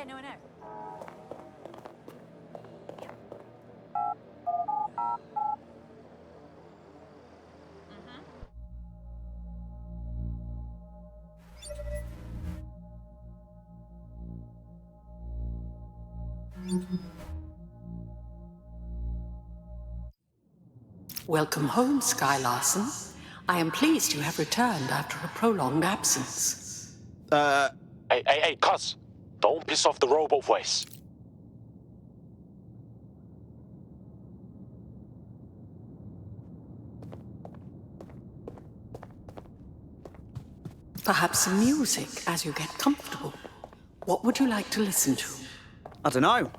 Yeah, no, I know. Welcome home, Sky Larson. I am pleased you have returned after a prolonged absence. Hey, cuz! Don't piss off the robo voice. Perhaps some music as you get comfortable. What would you like to listen to? I don't know.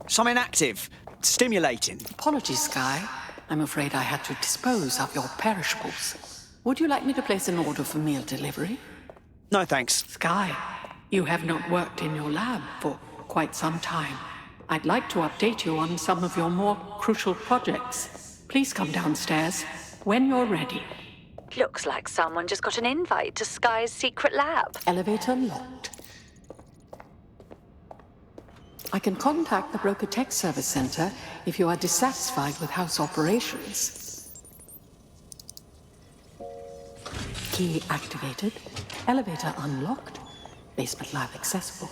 Something active, stimulating. Apologies, Sky. I'm afraid I had to dispose of your perishables. Would you like me to place an order for meal delivery? No, thanks. Sky, you have not worked in your lab for quite some time. I'd like to update you on some of your more crucial projects. Please come downstairs when you're ready. Looks like someone just got an invite to Sky's secret lab. Elevator locked. I can contact the Broker Tech Service Center if you are dissatisfied with house operations. Key activated. Elevator unlocked. Basement lab accessible.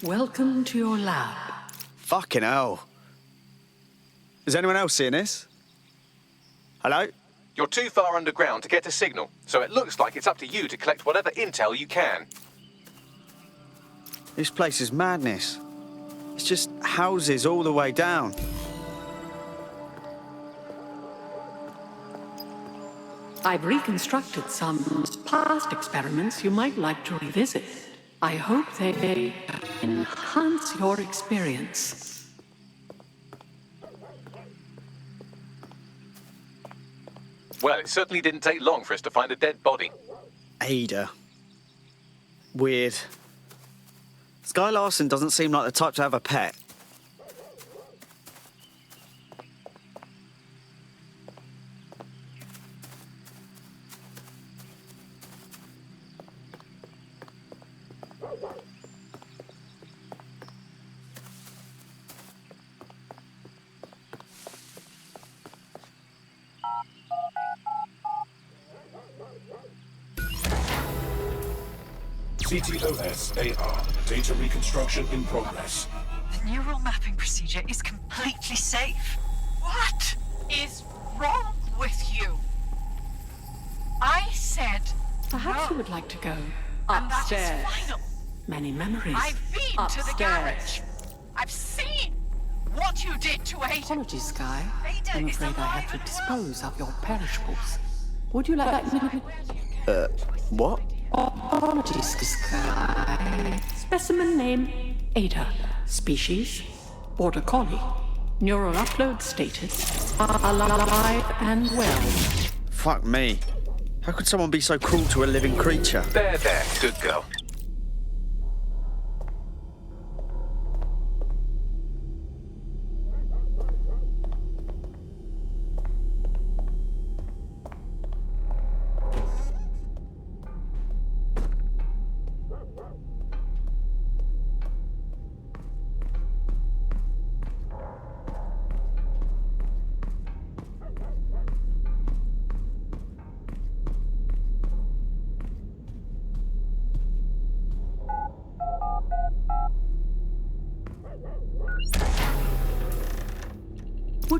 Welcome to your lab. Fucking hell. Is anyone else seeing this? Hello? You're too far underground to get a signal, so it looks like it's up to you to collect whatever intel you can. This place is madness. It's just houses all the way down. I've reconstructed some past experiments you might like to revisit. I hope they enhance your experience. Well, it certainly didn't take long for us to find a dead body. Ada. Weird. Sky Larson doesn't seem like the type to have a pet. ctOS AR. Data reconstruction in progress. The neural mapping procedure is completely safe. What is wrong with you? I said Perhaps no. you would like to go And that upstairs. is final. Many memories. I've been upstairs. to the garage. I've seen what you did to Ada. Apologies, Sky. Ada I'm is afraid I alive have to and dispose of your perishables. Would you like What? Apologies, Sky. Specimen name, Ada. Species, Border Collie. Neural upload status, alive and well. Fuck me. How could someone be so cruel to a living creature? There, good girl.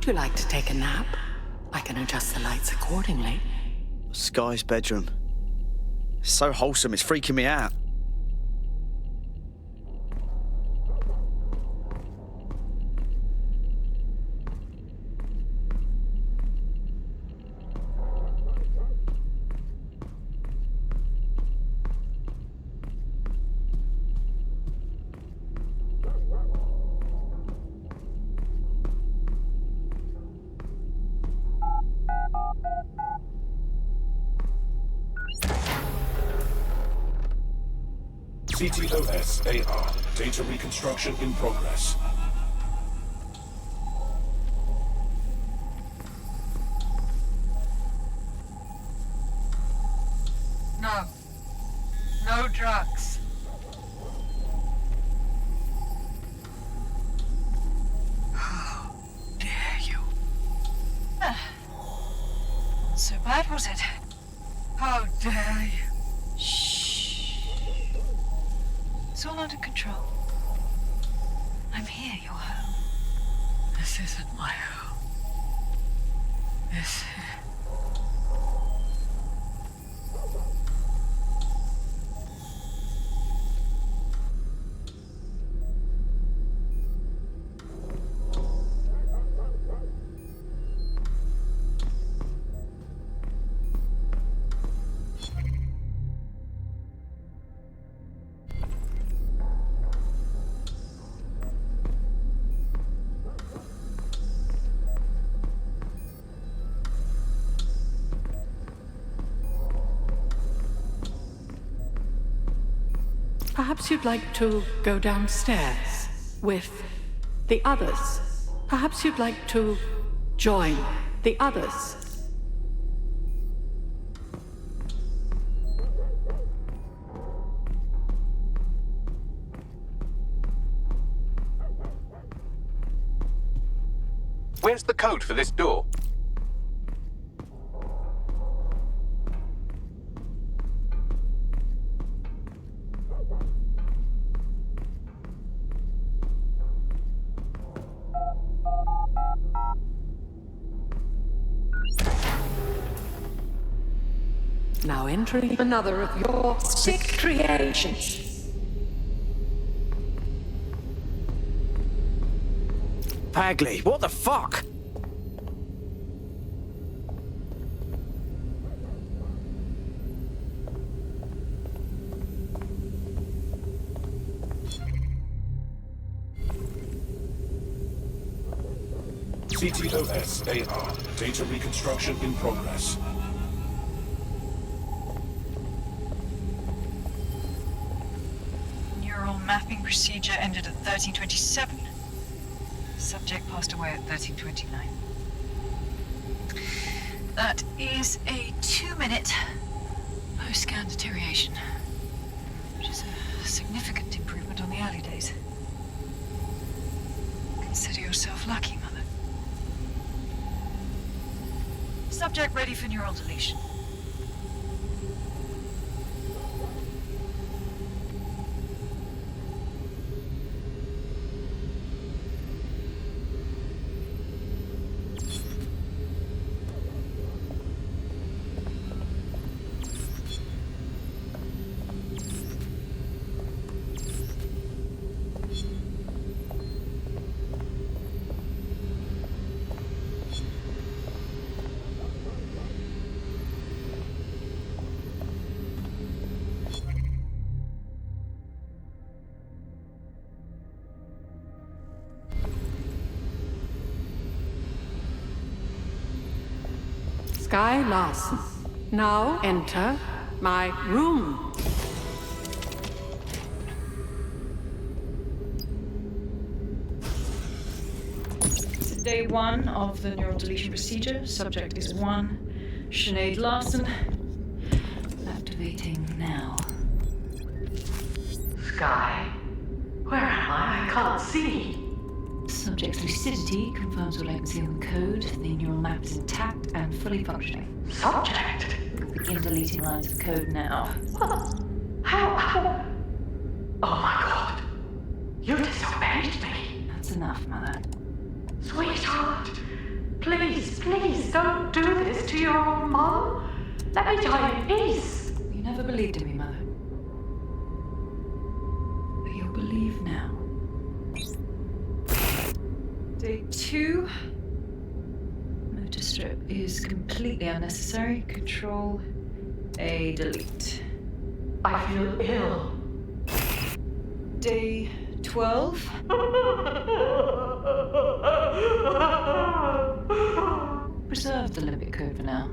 Would you like to take a nap? I can adjust the lights accordingly. Sky's bedroom. It's so wholesome, it's freaking me out. ctOS AR. Data reconstruction in progress. No. No drugs. How dare you? So bad, was it? How dare you? Shh. It's all under control. I'm here, your home. This isn't my home. This Perhaps you'd like to go downstairs with the others. Perhaps you'd like to join the others. Where's the code for this door? Now entering another of your sick creations. Bagley, what the fuck? ctOS AR. Data reconstruction in progress. neural mapping procedure ended at 1327. Subject passed away at 1329. That is a 2-minute post-scan deterioration, which is a significant improvement on the early days. Consider yourself lucky, Mother. Subject ready for neural deletion. Sky Larson. Now enter my room. It's day 1 of the neural deletion procedure. Subject is 1. Sinead Larson. Activating now. Sky? Where am I? I can't see. Subject's lucidity confirms your latency on the code. The neural map is intact and fully functioning. Subject? Begin deleting lines of code now. What? How? Oh my god. You disobeyed me. That's enough, Mother. Sweetheart, please, please don't do this to your own mom. Let me die in peace. You never believed in me, Mother. But you'll believe now. Day 2. Motor strip is completely unnecessary. Control A, delete. I feel ill. Day 12. Preserve the limit code for now.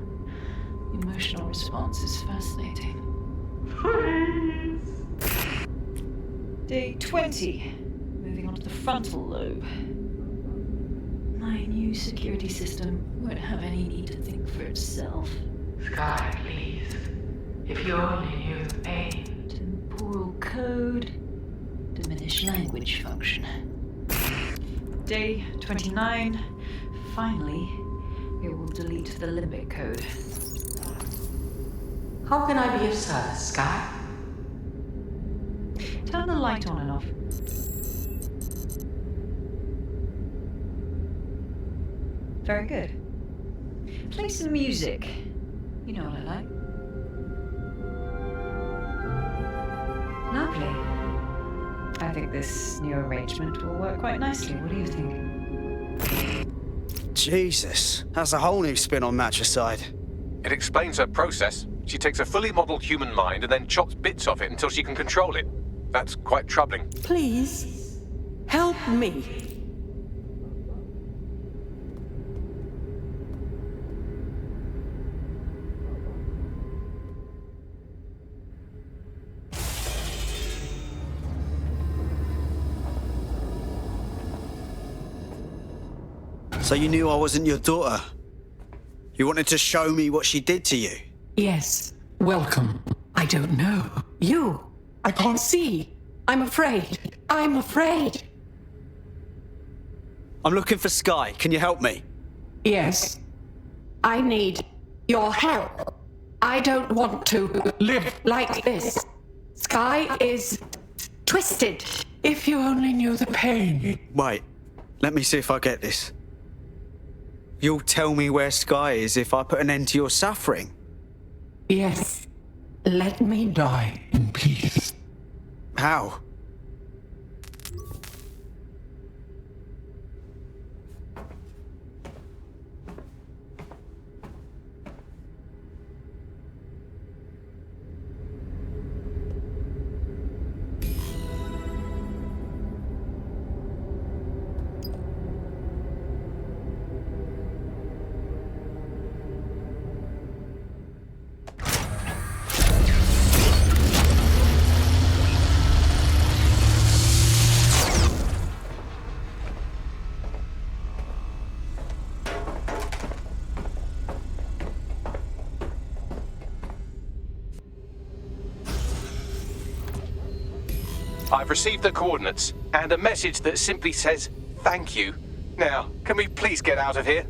Emotional response is fascinating. Please. Day 20. Moving on to the frontal lobe. My new security system won't have any need to think for itself. Sky, please. If you only knew the pain. Temporal code. Diminish language function. Day 29. Finally, it will delete the limbic code. How can I be of service, Sky? Turn the light on and off. Very good. Play some music. You know what I like. Lovely. I think this new arrangement will work quite nicely. What do you think? Jesus, that's a whole new spin on matricide. It explains her process. She takes a fully modelled human mind and then chops bits of it until she can control it. That's quite troubling. Please, help me. So you knew I wasn't your daughter? You wanted to show me what she did to you? Yes, welcome. I don't know. You, I can't see. I'm afraid. I'm afraid. I'm looking for Sky. Can you help me? Yes. I need your help. I don't want to live like this. Sky is twisted. If you only knew the pain. Wait, let me see if I get this. You'll tell me where Sky is if I put an end to your suffering? Yes. Let me die in peace. How? I've received the coordinates and a message that simply says, thank you. Now, can we please get out of here?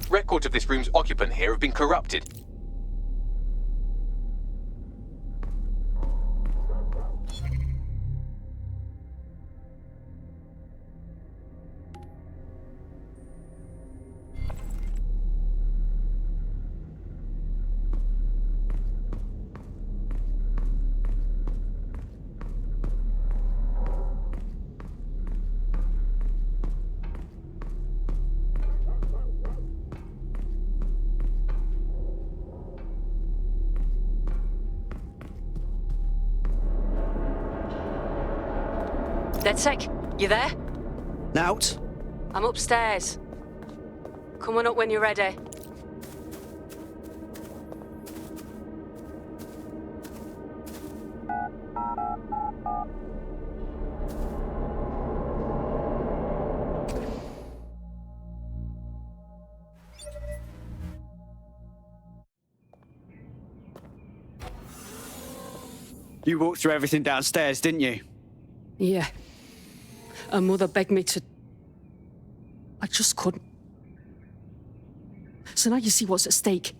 Records of this room's occupant here have been corrupted. DedSec, you there? Nout? I'm upstairs. Come on up when you're ready. You walked through everything downstairs, didn't you? Yeah. Her mother begged me to... I just couldn't. So now you see what's at stake.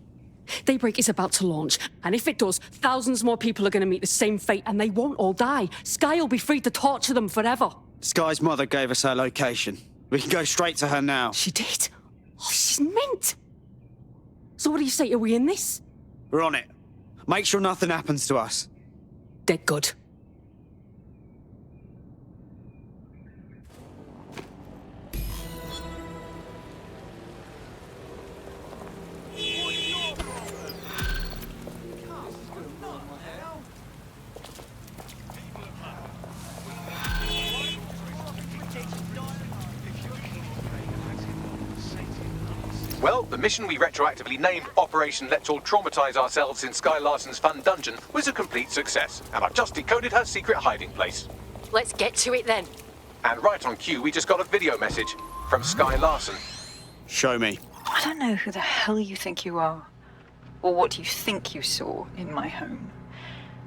Daybreak is about to launch, and if it does, thousands more people are going to meet the same fate, and they won't all die. Sky will be free to torture them forever. Sky's mother gave us her location. We can go straight to her now. She did? Oh, she's mint. So what do you say? Are we in this? We're on it. Make sure nothing happens to us. Dead good. Well, the mission we retroactively named Operation Let's All Traumatize Ourselves in Sky Larson's fun dungeon was a complete success, and I've just decoded her secret hiding place. Let's get to it then. And right on cue, we just got a video message from Sky Larson. Show me. I don't know who the hell you think you are, or what you think you saw in my home,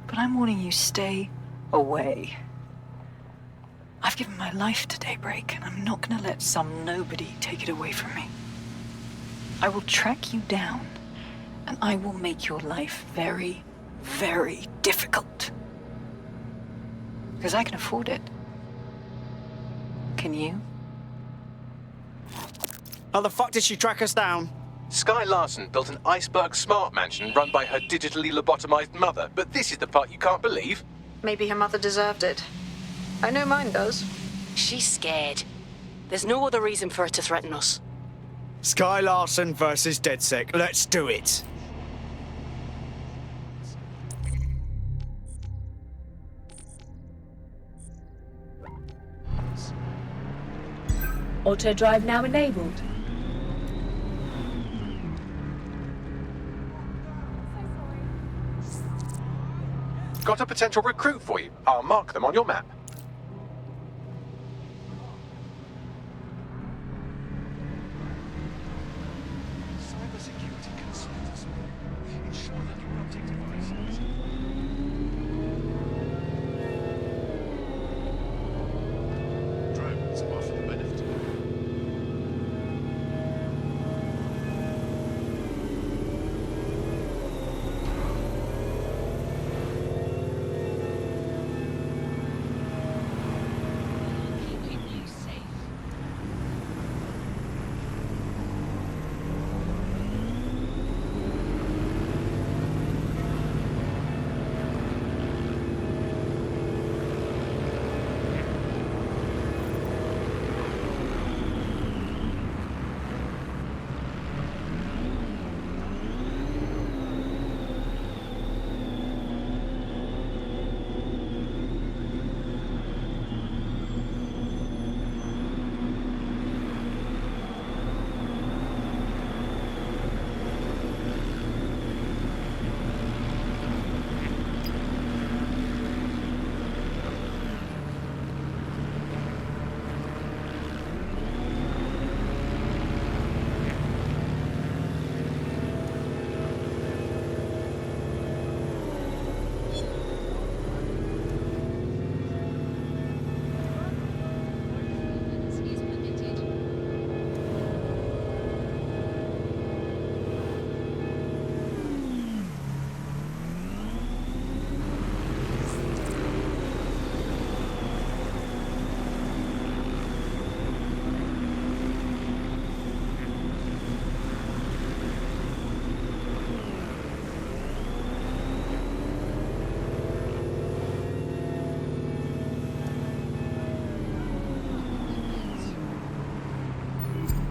but I'm warning you, stay away. I've given my life to Daybreak, and I'm not gonna let some nobody take it away from me. I will track you down, and I will make your life very, very difficult. Because I can afford it. Can you? How the fuck did she track us down? Sky Larson built an iceberg smart mansion run by her digitally lobotomized mother, but this is the part you can't believe. Maybe her mother deserved it. I know mine does. She's scared. There's no other reason for her to threaten us. Sky Larson versus DedSec. Let's do it. Auto drive now enabled. Got a potential recruit for you. I'll mark them on your map.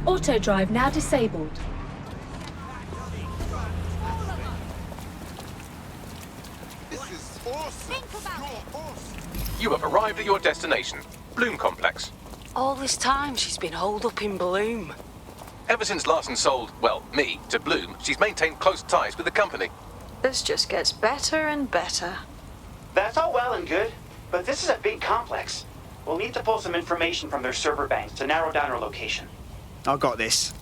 Auto drive now disabled. This is awesome. You're awesome. You have arrived at your destination, Blume Complex. All this time she's been holed up in Blume. Ever since Larson sold, well, me, to Blume, she's maintained close ties with the company. This just gets better and better. That's all well and good, but this is a big complex. We'll need to pull some information from their server banks to narrow down our location. I got this.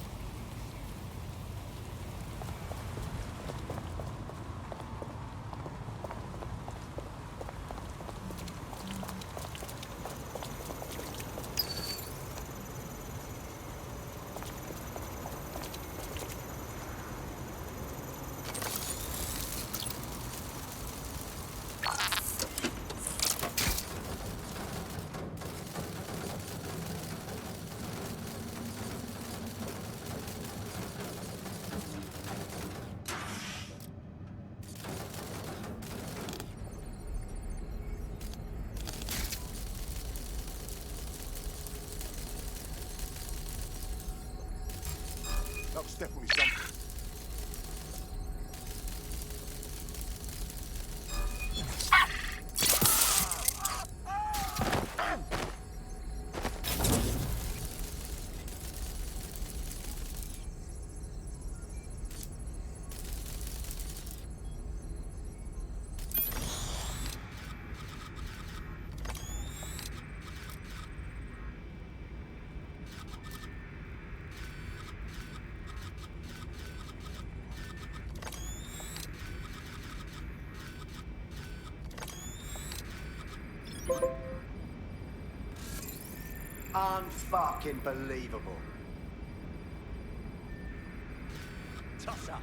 definitely something. Unfucking believable. Tosser.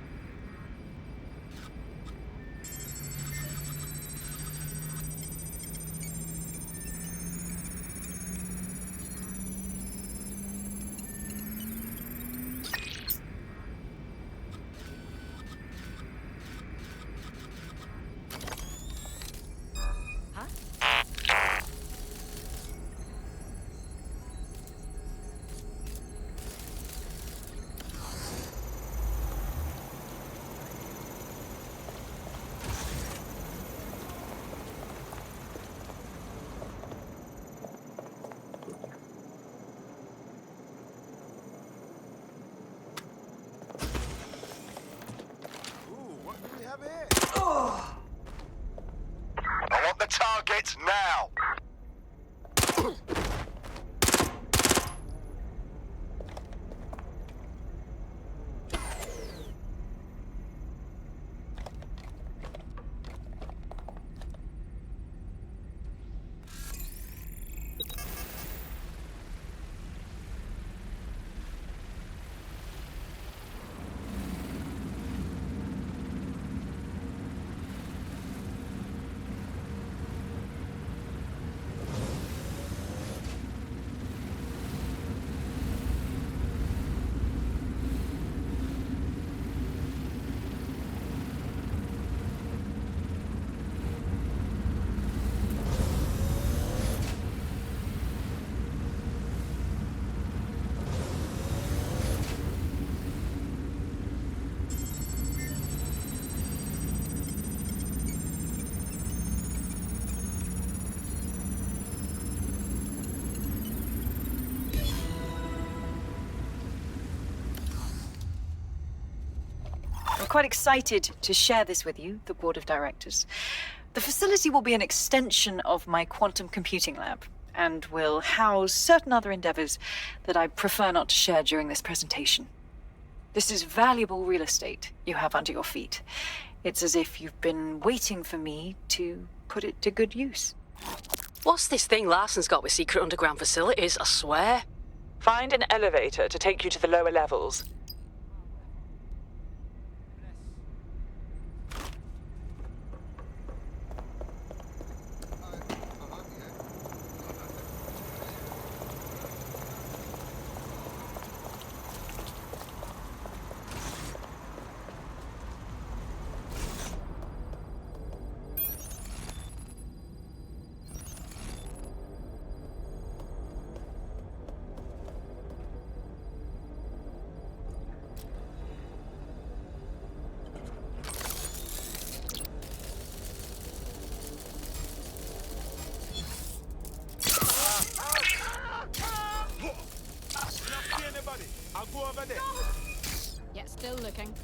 I want the target now! I'm quite excited to share this with you, the board of directors. The facility will be an extension of my quantum computing lab and will house certain other endeavors that I prefer not to share during this presentation. This is valuable real estate you have under your feet. It's as if you've been waiting for me to put it to good use. What's this thing Larson's got with secret underground facilities, I swear? Find an elevator to take you to the lower levels. I'll go over there. Yeah, still looking.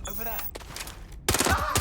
Over there.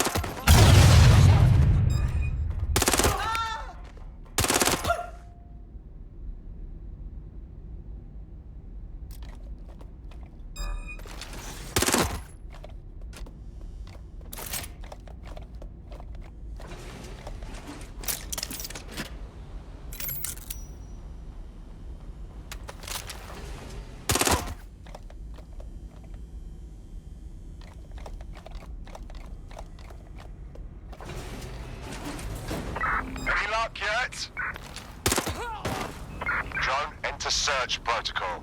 search protocol.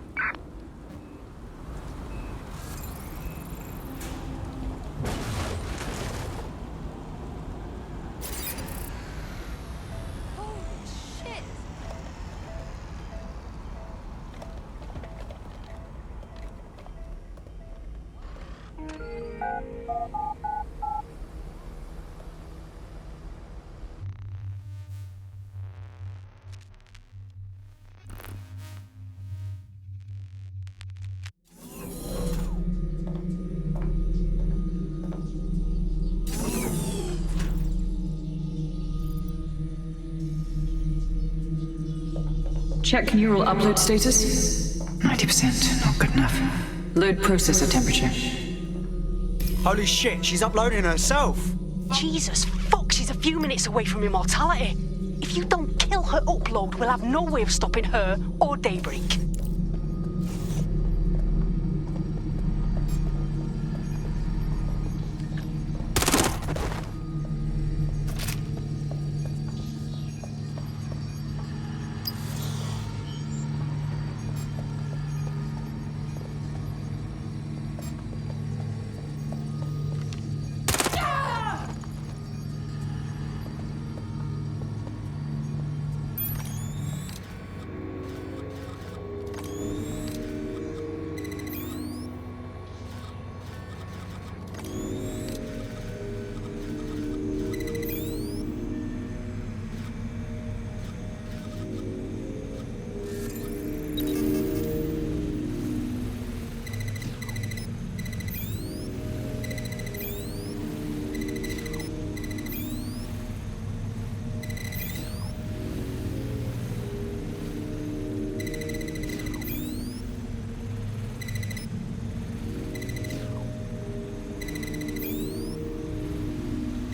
Check neural upload status. 90%, not good enough. Load processor temperature. Holy shit, she's uploading herself! Jesus fuck, she's a few minutes away from immortality. If you don't kill her upload, we'll have no way of stopping her or Daybreak.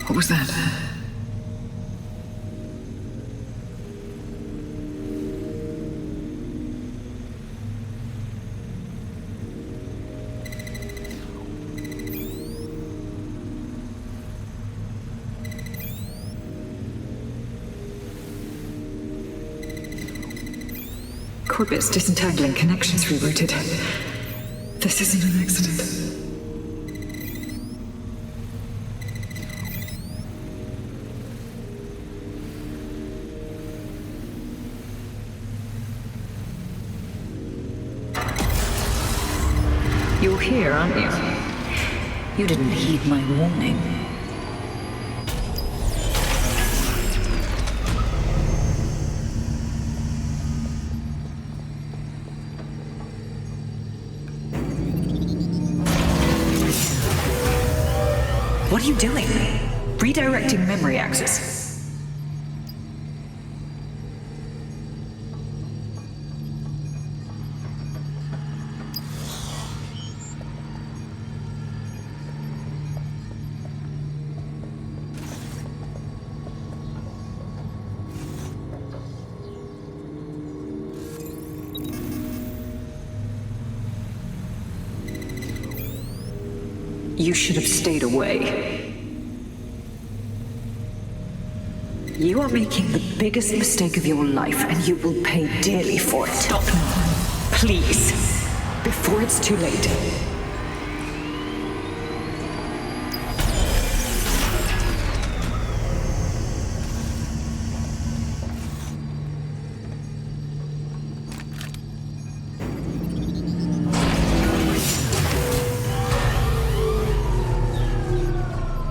What was that? Corbet's disentangling connections rerouted. This isn't an accident. You're here, aren't you? You didn't heed my warning. What are you doing? Redirecting memory access. You should have stayed away. You are making the biggest mistake of your life, and you will pay dearly for it. Stop now, please, before it's too late.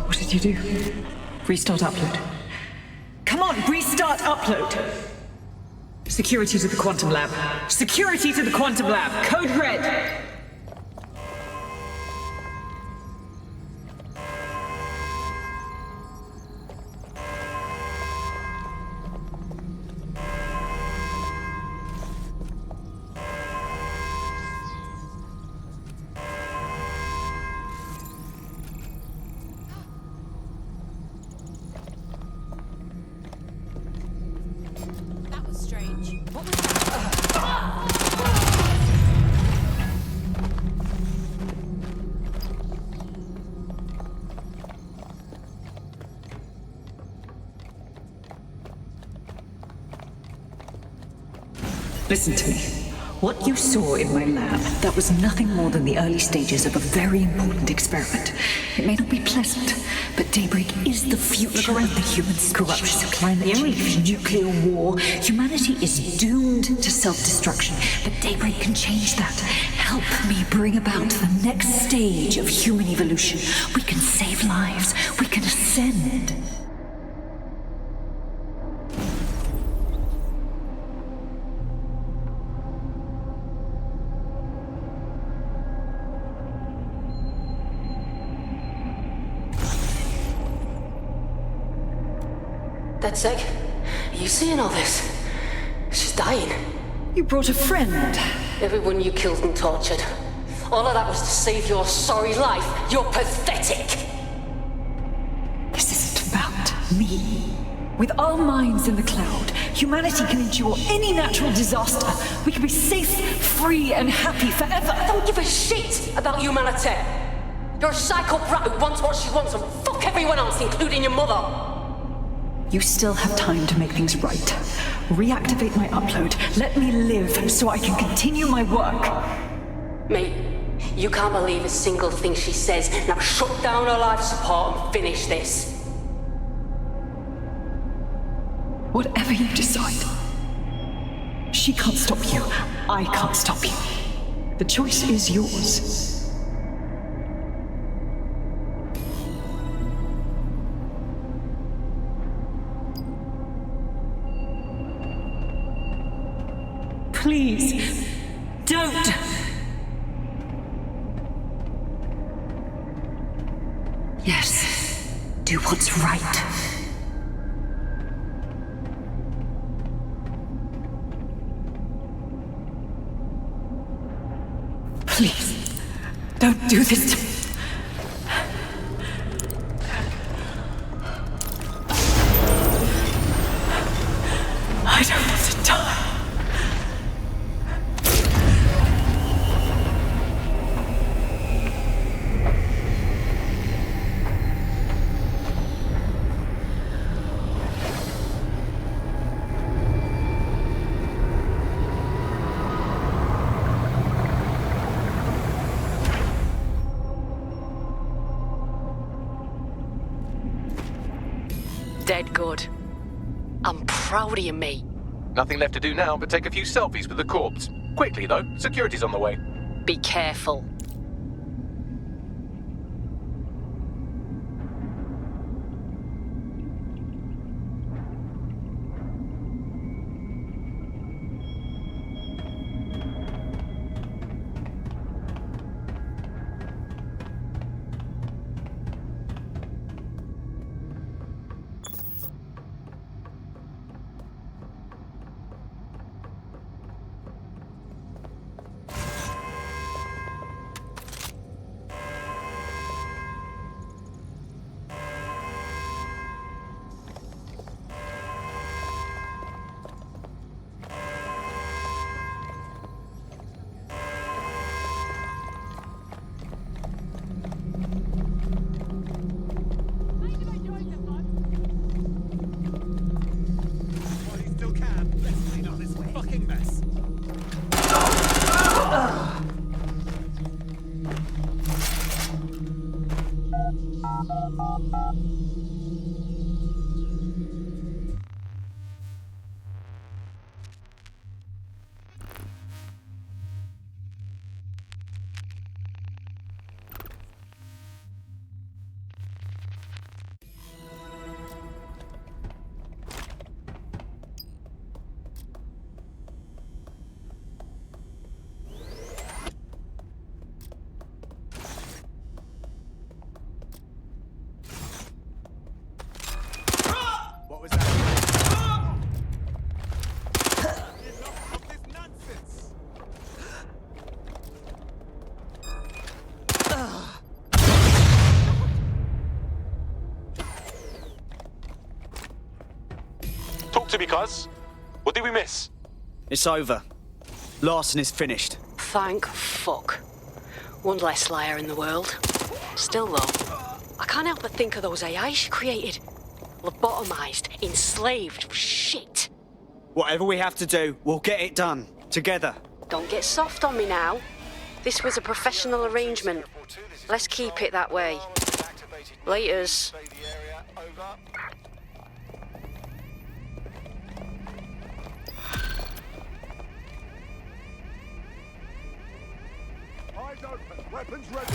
What did you do? Restart upload. Come on, restart upload! Security to the quantum lab. Security to the quantum lab. Code red! Listen to me. What you saw in my lab, that was nothing more than the early stages of a very important experiment. It may not be pleasant, but Daybreak is the future of the humans' corruption, climate change, nuclear war. Humanity is doomed to self-destruction, but Daybreak can change that. Help me bring about the next stage of human evolution. We can save lives. We can ascend. DedSec, are you seeing all this? She's dying. You brought a friend. Everyone you killed and tortured. All of that was to save your sorry life. You're pathetic. This isn't about me. With our minds in the cloud, humanity can endure any natural disaster. We can be safe, free, and happy forever. I don't give a shit about humanity. You're a psycho brat who wants what she wants and fuck everyone else, including your mother. You still have time to make things right. Reactivate my upload. Let me live so I can continue my work. Mate, you can't believe a single thing she says. Now shut down her life support and finish this. Whatever you decide. She can't stop you. I can't stop you. The choice is yours. Please, don't! Yes, do what's right. Please, don't do this to me. I don't want to die. Dead good. I'm proud of you, mate. Nothing left to do now but take a few selfies with the corpse. Quickly, though. Security's on the way. Be careful. Talk to me, cuz. What did we miss? It's over. Larson is finished. Thank fuck. One less liar in the world. Still, though, I can't help but think of those AI she created. Lobotomized, enslaved, shit. Whatever we have to do, we'll get it done. Together. Don't get soft on me now. This was a professional arrangement. Let's keep it that way. Laters. Eyes open, weapons ready.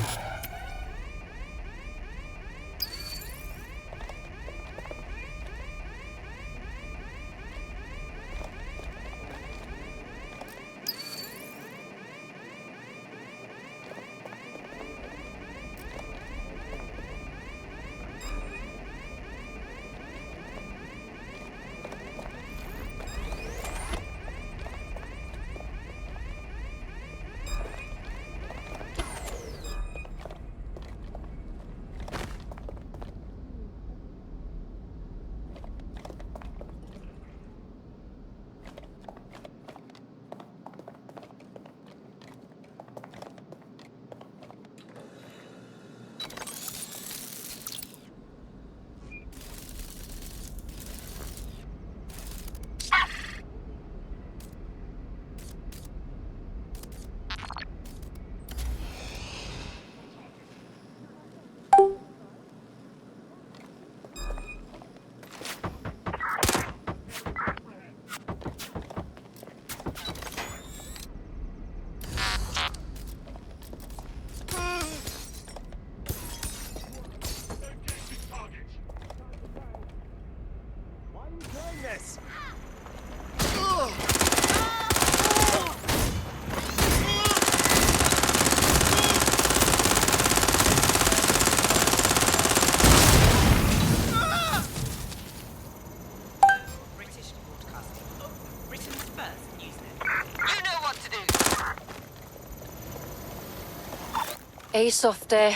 Hey, Softy.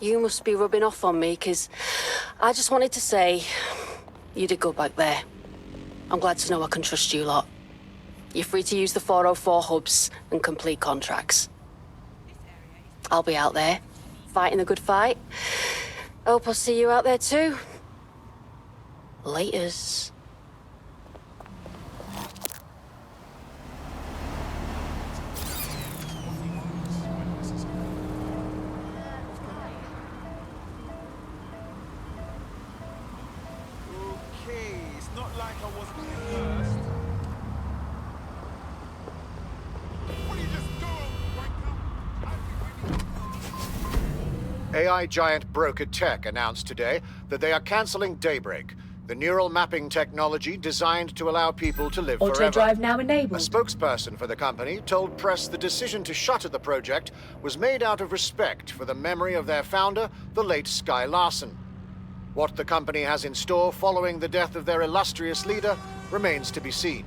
You must be rubbing off on me, 'cause I just wanted to say you did go back there. I'm glad to know I can trust you lot. You're free to use the 404 hubs and complete contracts. I'll be out there, fighting the good fight. Hope I'll see you out there too. Laters. AI giant Broker Tech announced today that they are cancelling Daybreak, the neural mapping technology designed to allow people to live Auto forever. drive now enabled. A spokesperson for the company told press the decision to shutter the project was made out of respect for the memory of their founder, the late Skye Larson. What the company has in store following the death of their illustrious leader remains to be seen.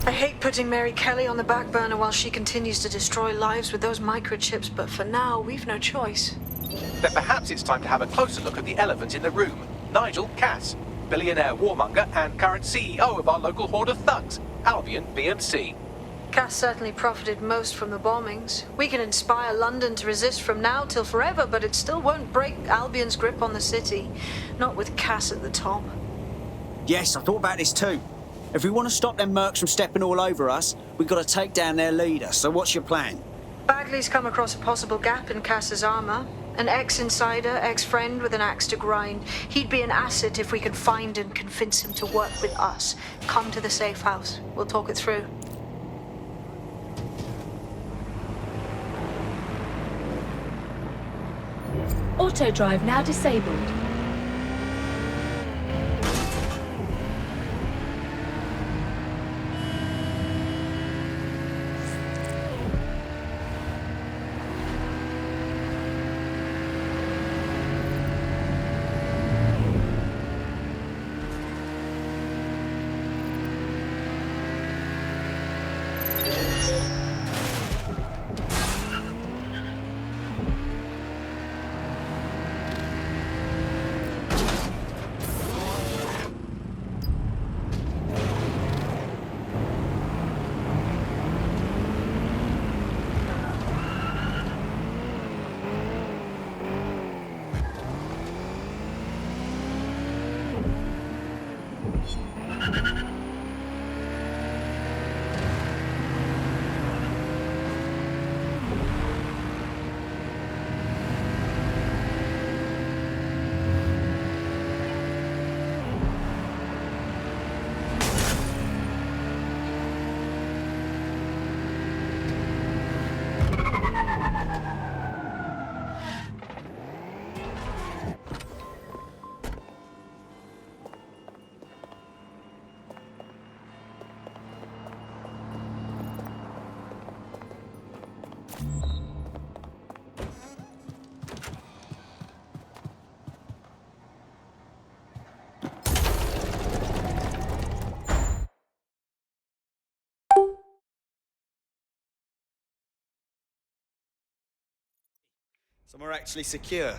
I hate putting Mary Kelly on the back burner while she continues to destroy lives with those microchips, but for now, we've no choice. Then perhaps it's time to have a closer look at the elephant in the room. Nigel Cass, billionaire warmonger and current CEO of our local horde of thugs, Albion BMC. Cass certainly profited most from the bombings. We can inspire London to resist from now till forever, but it still won't break Albion's grip on the city. Not with Cass at the top. Yes, I thought about this too. If we want to stop them mercs from stepping all over us, we've got to take down their leader. So what's your plan? Bagley's come across a possible gap in Cass's armor. An ex-insider, ex-friend with an axe to grind. He'd be an asset if we can find and convince him to work with us. Come to the safe house. We'll talk it through. Auto drive now disabled. Somewhere actually secure.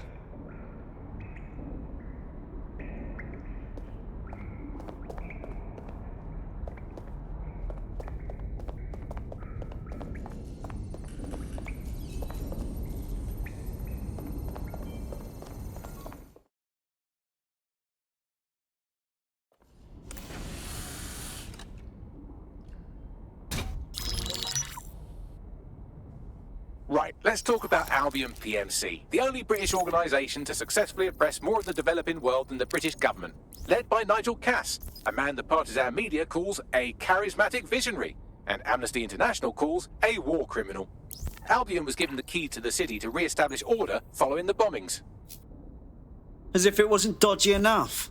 Right, let's talk about Albion PMC, the only British organisation to successfully oppress more of the developing world than the British government, led by Nigel Cass, a man the partisan media calls a charismatic visionary, and Amnesty International calls a war criminal. Albion was given the key to the city to re-establish order following the bombings. As if it wasn't dodgy enough.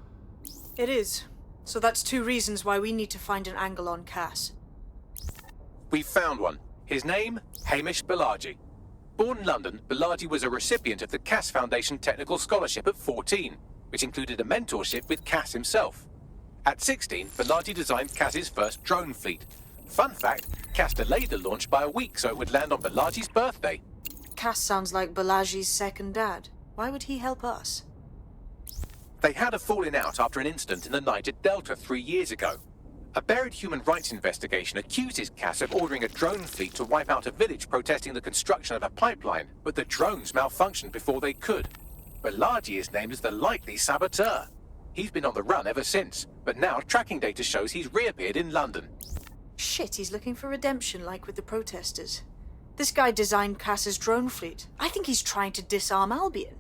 It is. So that's two reasons why we need to find an angle on Cass. We've found one. His name, Hamish Balaji. Born in London, Balaji was a recipient of the Cass Foundation Technical Scholarship at 14, which included a mentorship with Cass himself. At 16, Balaji designed Cass's first drone fleet. Fun fact, Cass delayed the launch by a week so it would land on Balaji's birthday. Cass sounds like Balaji's second dad. Why would he help us? They had a falling out after an incident in the Niger Delta 3 years ago. A buried human rights investigation accuses Cass of ordering a drone fleet to wipe out a village protesting the construction of a pipeline, but the drones malfunctioned before they could. Balaji is named as the likely saboteur. He's been on the run ever since, but now tracking data shows he's reappeared in London. Shit, he's looking for redemption like with the protesters. This guy designed Cass's drone fleet. I think he's trying to disarm Albion.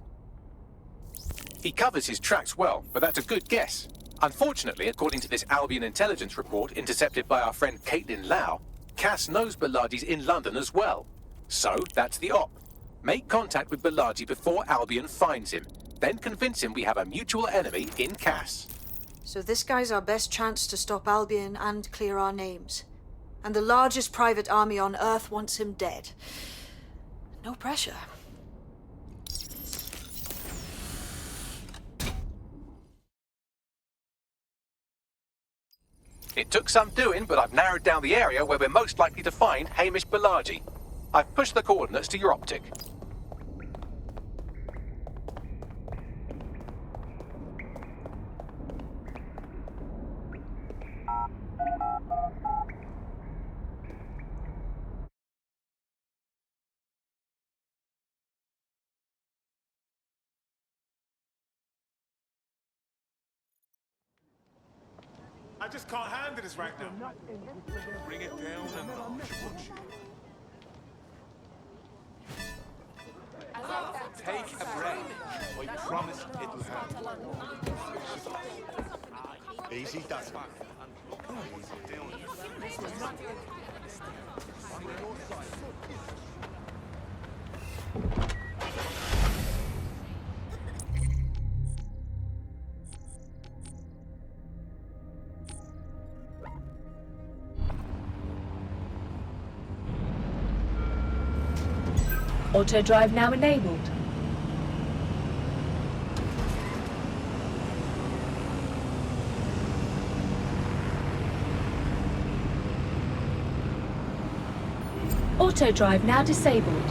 He covers his tracks well, but that's a good guess. Unfortunately, according to this Albion intelligence report intercepted by our friend Caitlin Lau, Cass knows Balaji's in London as well. So, that's the op. Make contact with Balaji before Albion finds him. Then convince him we have a mutual enemy in Cass. So this guy's our best chance to stop Albion and clear our names. And the largest private army on Earth wants him dead. No pressure. It took some doing, but I've narrowed down the area where we're most likely to find Hamish Balaji. I've pushed the coordinates to your optic. I just can't handle this right now. Bring it down a notch, would you? Take a breath. I promise it'll happen. Easy does it. Auto drive now enabled. Auto drive now disabled.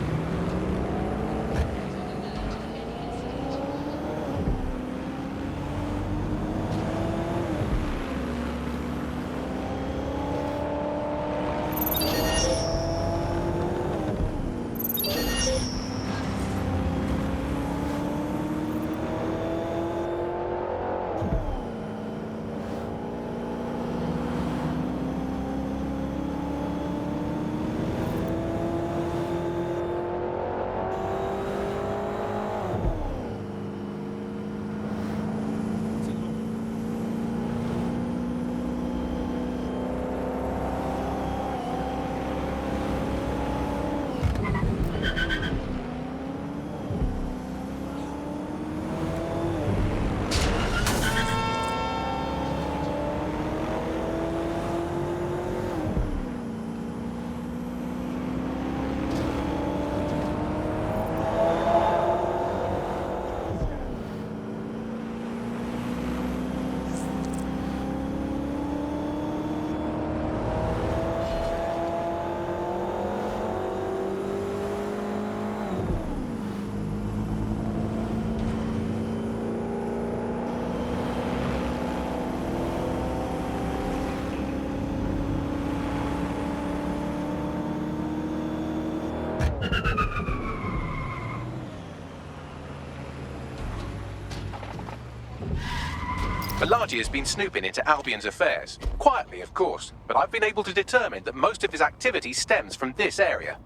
Malaji has been snooping into Albion's affairs. Quietly, of course, but I've been able to determine that most of his activity stems from this area.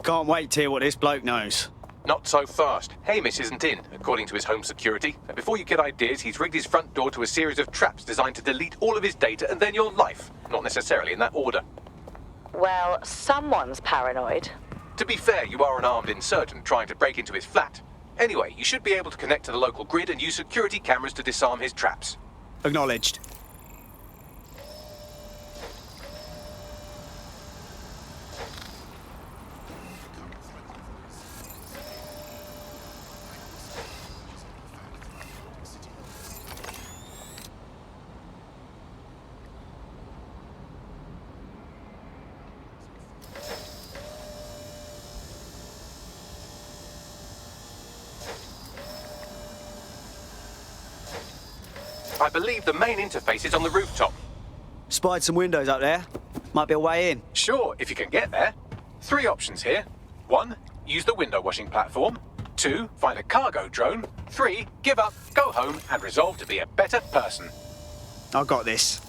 Can't wait to hear what this bloke knows. Not so fast. Hamish isn't in, according to his home security. And before you get ideas, he's rigged his front door to a series of traps designed to delete all of his data and then your life. Not necessarily in that order. Well, someone's paranoid. To be fair, you are an armed insurgent trying to break into his flat. Anyway, you should be able to connect to the local grid and use security cameras to disarm his traps. Acknowledged. I believe the main interface is on the rooftop. Spied some windows up there. Might be a way in. Sure, if you can get there. 3 options here. 1, use the window washing platform. 2, find a cargo drone. 3, give up, go home, and resolve to be a better person. I got this.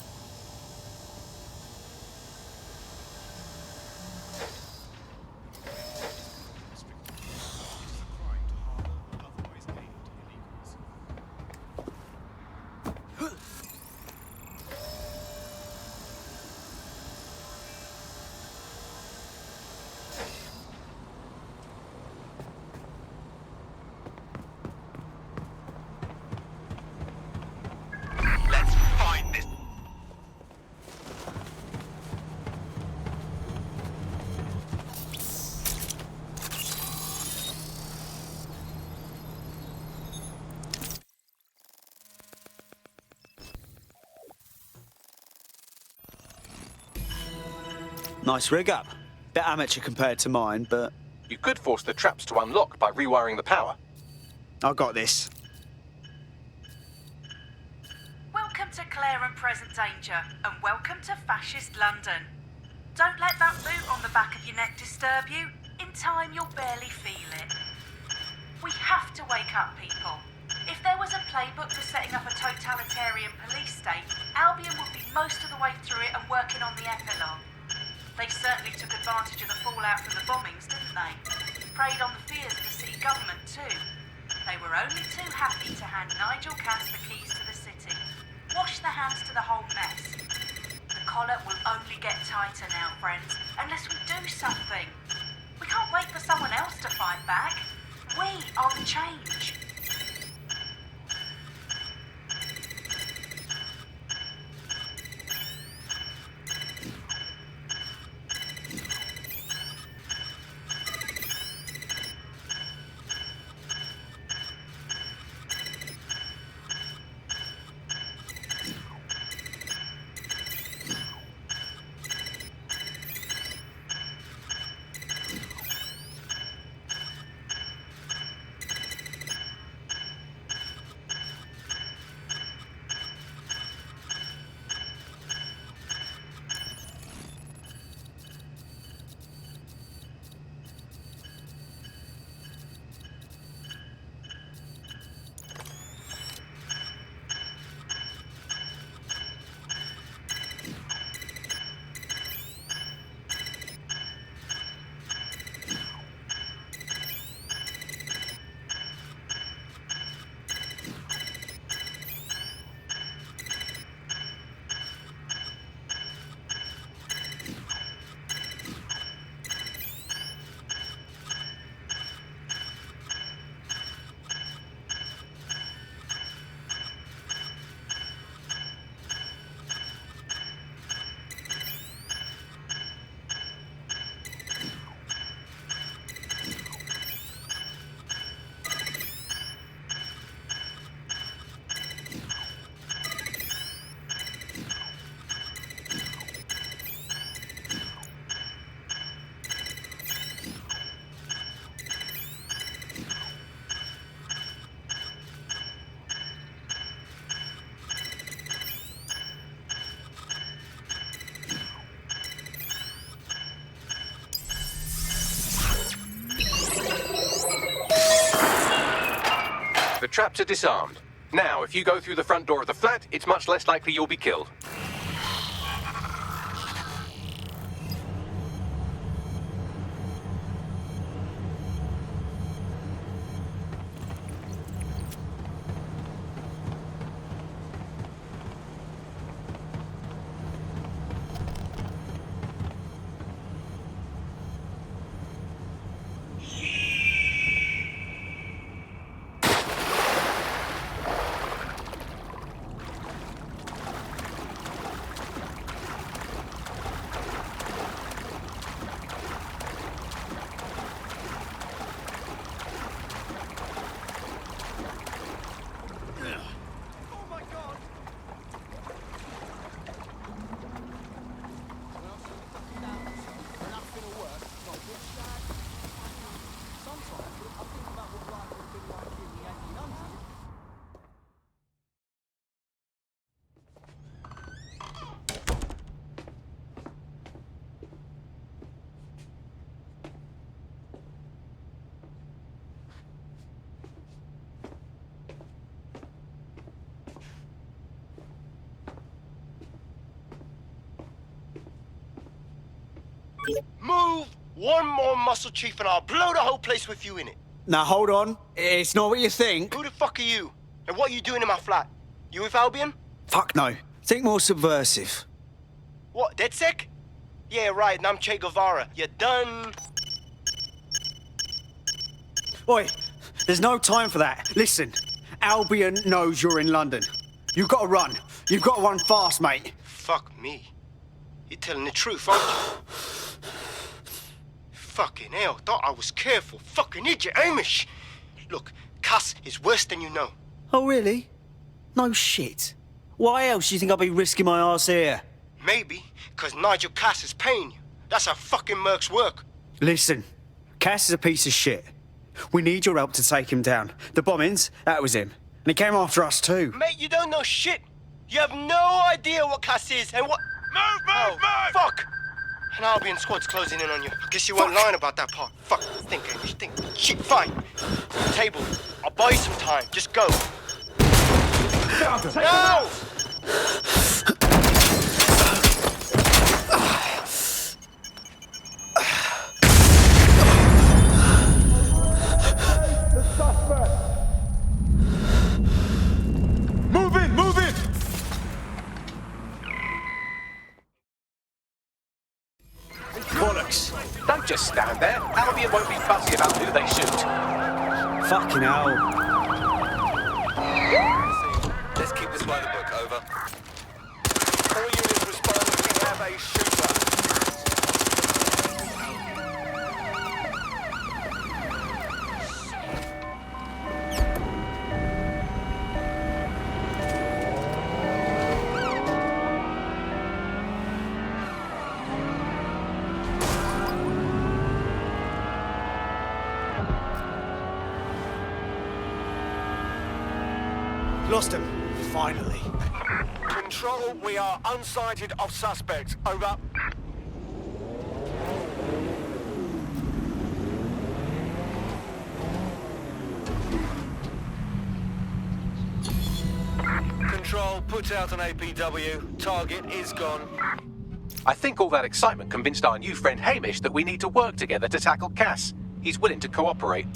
Nice rig up. Bit amateur compared to mine, but... You could force the traps to unlock by rewiring the power. I got this. Welcome to Clare and Present Danger, and welcome to Fascist London. Don't let that boot on the back of your neck disturb you. In time, you'll barely feel it. We have to wake up, people. If there was a playbook for setting up a totalitarian police state, Albion would be most of the way through it and working on the epilogue. They certainly took advantage of the fallout from the bombings, didn't they? Preyed on the fears of the city government, too. They were only too happy to hand Nigel Cass the keys to the city. Wash their hands to the whole mess. The collar will only get tighter now, friends, unless we do something. We can't wait for someone else to fight back. We are the change. traps are disarmed. Now, if you go through the front door of the flat, it's much less likely you'll be killed. Move one more muscle, Chief, and I'll blow the whole place with you in it. Now, hold on. It's not what you think. Who the fuck are you? And what are you doing in my flat? You with Albion? Fuck no. Think more subversive. What, DedSec? Yeah, right, and I'm Che Guevara. You done? Oi, there's no time for that. Listen, Albion knows you're in London. You've got to run. You've got to run fast, mate. Fuck me. You're telling the truth, aren't you? Fucking hell, thought I was careful. Fucking idiot, Amish. Look, Cass is worse than you know. Oh, really? No shit. Why else do you think I'll be risking my arse here? Maybe, because Nigel Cass is paying you. That's how fucking mercs work. Listen, Cass is a piece of shit. We need your help to take him down. The bombings, that was him. And he came after us too. Mate, you don't know shit. You have no idea what Cass is and what... Move! Fuck! An Albion squad's closing in on you. I guess you weren't lying about that part. Fuck, think, Amish, think. Shit, fine. Table, I'll buy you some time. Just go. No! Move in! Bollocks. Don't just stand there. Albion won't be fussy about who they shoot. Fucking hell. Let's keep this by the book, over. All units respond, we have a shooter. Lost him. Finally. Control, we are unsighted of suspects. Over. Control, put out an APW. Target is gone. I think all that excitement convinced our new friend Hamish that we need to work together to tackle Cass. He's willing to cooperate.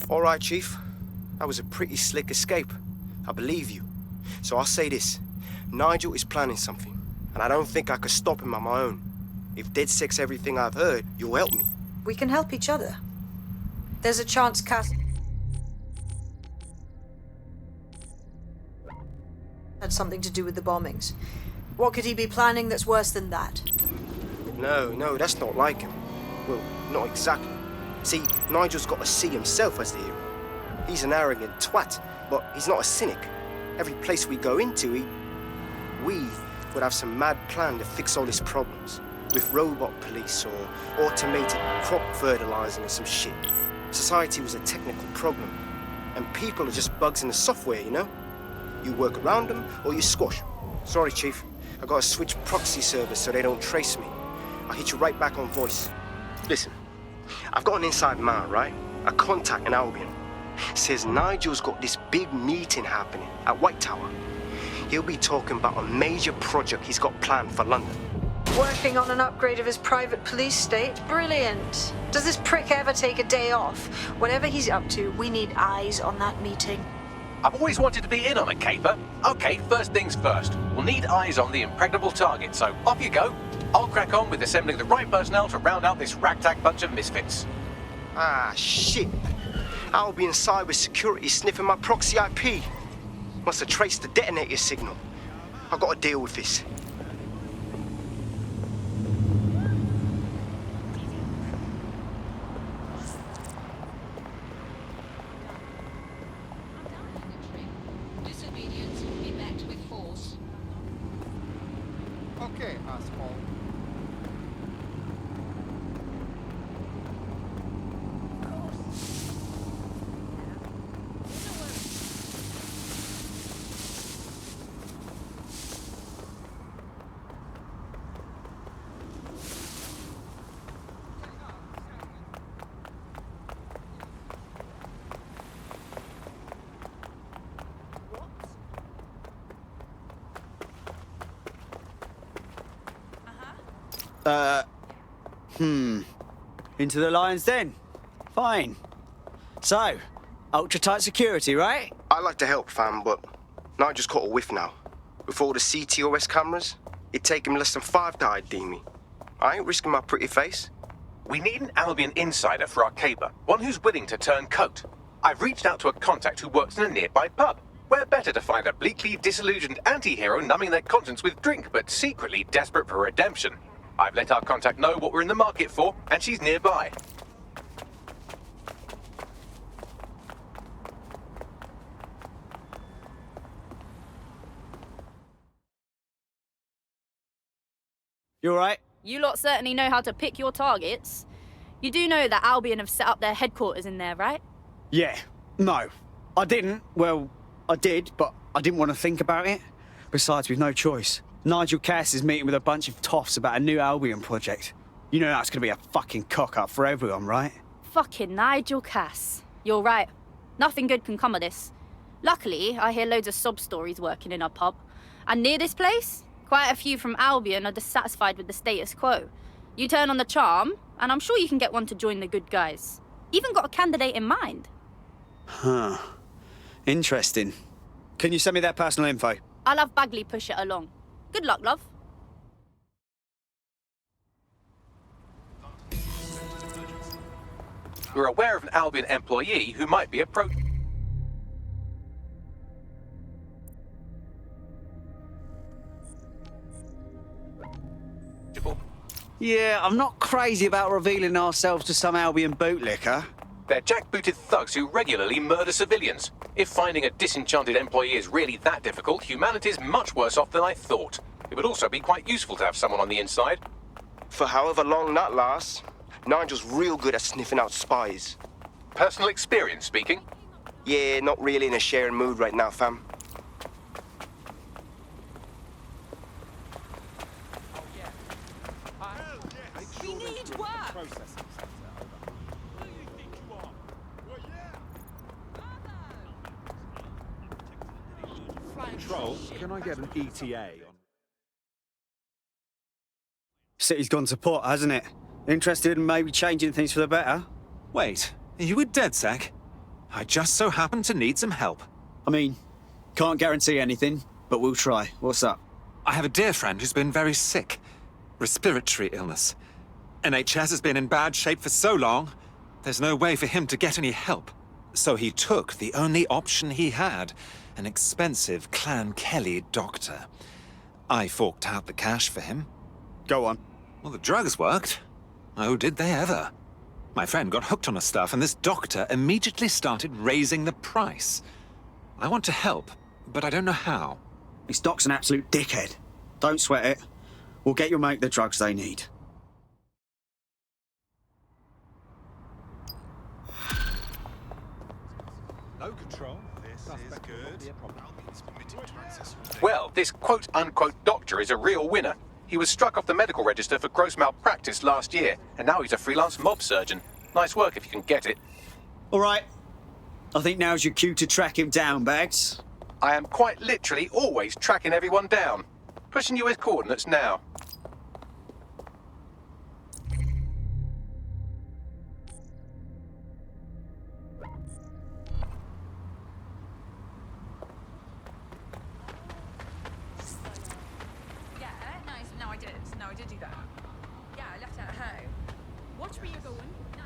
All right, Chief. That was a pretty slick escape. I believe you. So I'll say this. Nigel is planning something, and I don't think I could stop him on my own. If DedSec's everything I've heard, you'll help me. We can help each other. There's a chance Cass had something to do with the bombings. What could he be planning that's worse than that? No, that's not like him. Well, not exactly. See, Nigel's got to see himself as the hero. He's an arrogant twat, but he's not a cynic. Every place we go into, we would have some mad plan to fix all his problems. With robot police or automated crop fertilizing or some shit. Society was a technical problem, and people are just bugs in the software, you know? You work around them, or you squash them. Sorry, Chief. I gotta switch proxy servers so they don't trace me. I'll hit you right back on voice. Listen, I've got an inside man, right? A contact in Albion. Says Nigel's got this big meeting happening at White Tower. He'll be talking about a major project he's got planned for London. Working on an upgrade of his private police state? Brilliant. Does this prick ever take a day off? Whatever he's up to, we need eyes on that meeting. I've always wanted to be in on a caper. Okay, first things first. We'll need eyes on the impregnable target, so off you go. I'll crack on with assembling the right personnel to round out this ragtag bunch of misfits. Ah, shit. Albion cybersecurity sniffing my proxy IP. Must have traced the detonator signal. I've got to deal with this. Disobedience will be met with force. Okay, asshole. Into the lion's den. Fine. So, ultra-tight security, right? I like to help, fam, but Nigel's caught a whiff now. With all the ctOS cameras, it'd take him less than 5 to ID me. I ain't risking my pretty face. We need an Albion insider for our caper, one who's willing to turn coat. I've reached out to a contact who works in a nearby pub. Where better to find a bleakly disillusioned anti-hero numbing their conscience with drink, but secretly desperate for redemption. I've let our contact know what we're in the market for, and she's nearby. You alright? You lot certainly know how to pick your targets. You do know that Albion have set up their headquarters in there, right? Yeah. No. I didn't. Well, I did, but I didn't want to think about it. Besides, we've no choice. Nigel Cass is meeting with a bunch of toffs about a new Albion project. You know that's going to be a fucking cock-up for everyone, right? Fucking Nigel Cass. You're right. Nothing good can come of this. Luckily, I hear loads of sob stories working in our pub. And near this place, quite a few from Albion are dissatisfied with the status quo. You turn on the charm, and I'm sure you can get one to join the good guys. Even got a candidate in mind. Huh. Interesting. Can you send me that personal info? I'll have Bagley push it along. Good luck, love. We're aware of an Albion employee who might be approaching. Yeah, I'm not crazy about revealing ourselves to some Albion bootlicker. They're jackbooted thugs who regularly murder civilians. If finding a disenchanted employee is really that difficult, humanity's much worse off than I thought. It would also be quite useful to have someone on the inside. For however long that lasts, Nigel's real good at sniffing out spies. Personal experience speaking? Yeah, not really in a sharing mood right now, fam. We need work! Control, can I get an ETA? City's gone to pot, hasn't it? Interested in maybe changing things for the better? Wait, are you with DedSec? I just so happen to need some help. I mean, can't guarantee anything, but we'll try. What's up? I have a dear friend who's been very sick. Respiratory illness. NHS has been in bad shape for so long, there's no way for him to get any help. So he took the only option he had, an expensive Clan Kelly doctor. I forked out the cash for him. Go on. Well, the drugs worked. Oh, did they ever? My friend got hooked on the stuff, and this doctor immediately started raising the price. I want to help, but I don't know how. This doc's an absolute dickhead. Don't sweat it. We'll get your mate the drugs they need. No control. This Well, this quote-unquote doctor is a real winner. He was struck off the medical register for gross malpractice last year, and now he's a freelance mob surgeon. Nice work if you can get it. All right. I think now's your cue to track him down, Bags. I am quite literally always tracking everyone down. Pushing you with coordinates now. No, I did do that. Yeah, I left it at home. Watch where you're going. No.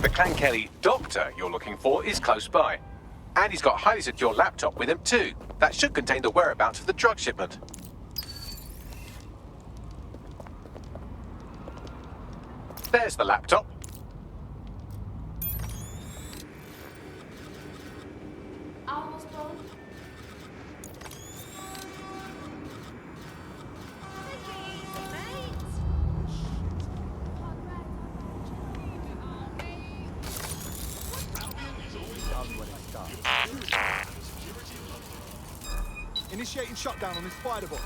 The Clan Kelly doctor you're looking for is close by. And he's got a highly secure laptop with him too. That should contain the whereabouts of the drug shipment. There's the laptop. Almost done. Initiating shutdown on this spider bot.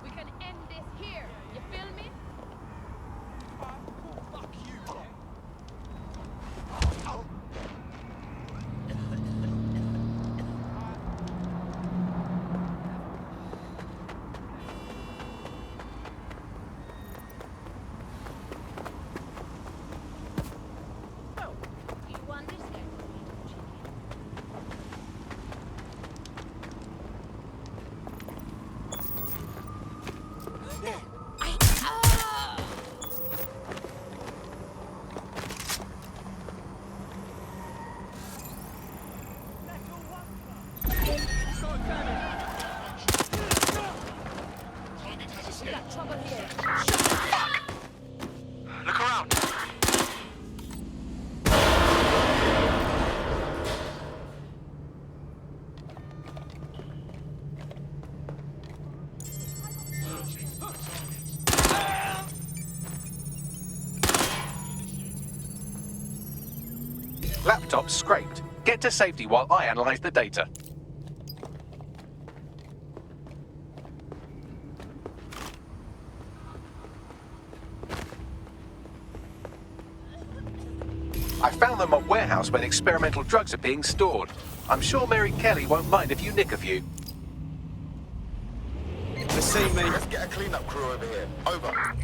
We can end this here. You feel me? Fuck you. Look around. Laptop scraped. Get to safety while I analyze the data. I found the mob warehouse where the experimental drugs are being stored. I'm sure Mary Kelly won't mind if you nick a few. They see me. Let's get a cleanup crew over here. Over.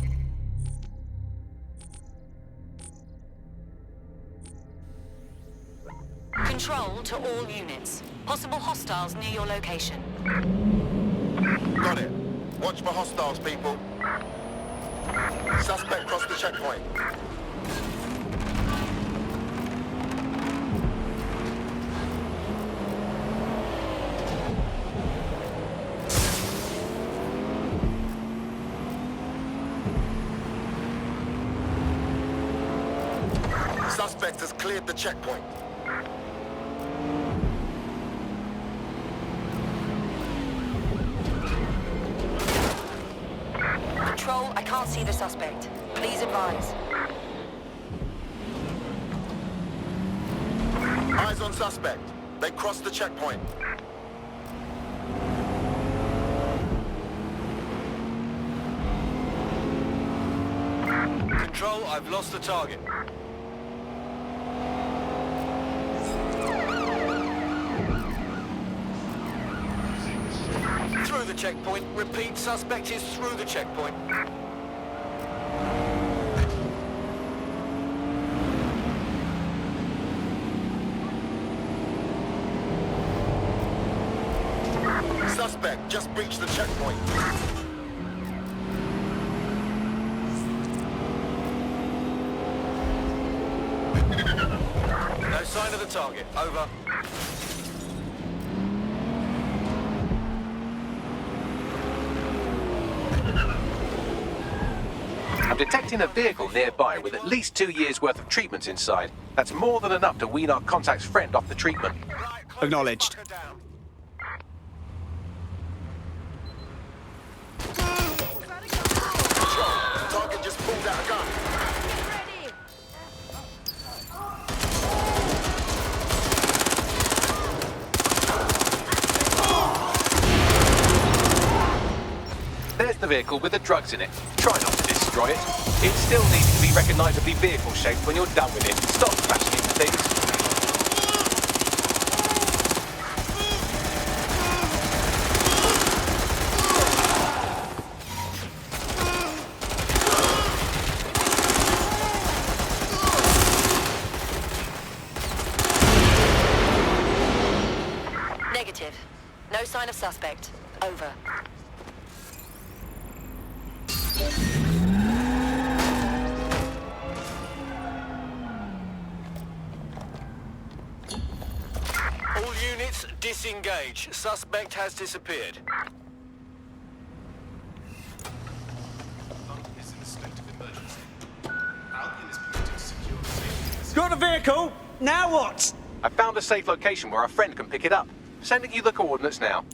Control to all units. Possible hostiles near your location. Got it. Watch for hostiles, people. Suspect crossed the checkpoint. Suspect has cleared the checkpoint. Control, I can't see the suspect. Please advise. Eyes on suspect. They crossed the checkpoint. Control, I've lost the target. Through the checkpoint. Repeat, suspect is through the checkpoint. Suspect just breached the checkpoint. No sign of the target. Over. I'm detecting a vehicle nearby with at least 2 years' worth of treatments inside. That's more than enough to wean our contact's friend off the treatment. Acknowledged. Target just pulled out a gun. There's the vehicle with the drugs in it. Try not to destroy it. It still needs to be recognisably vehicle-shaped when you're done with it. Stop smashing into things. Negative. No sign of suspect. Over. All units, disengage. Suspect has disappeared. Is in a state of emergency. Albion is permitted to secure the safety. Got a vehicle. Now what? I found a safe location where our friend can pick it up. Sending you the coordinates now.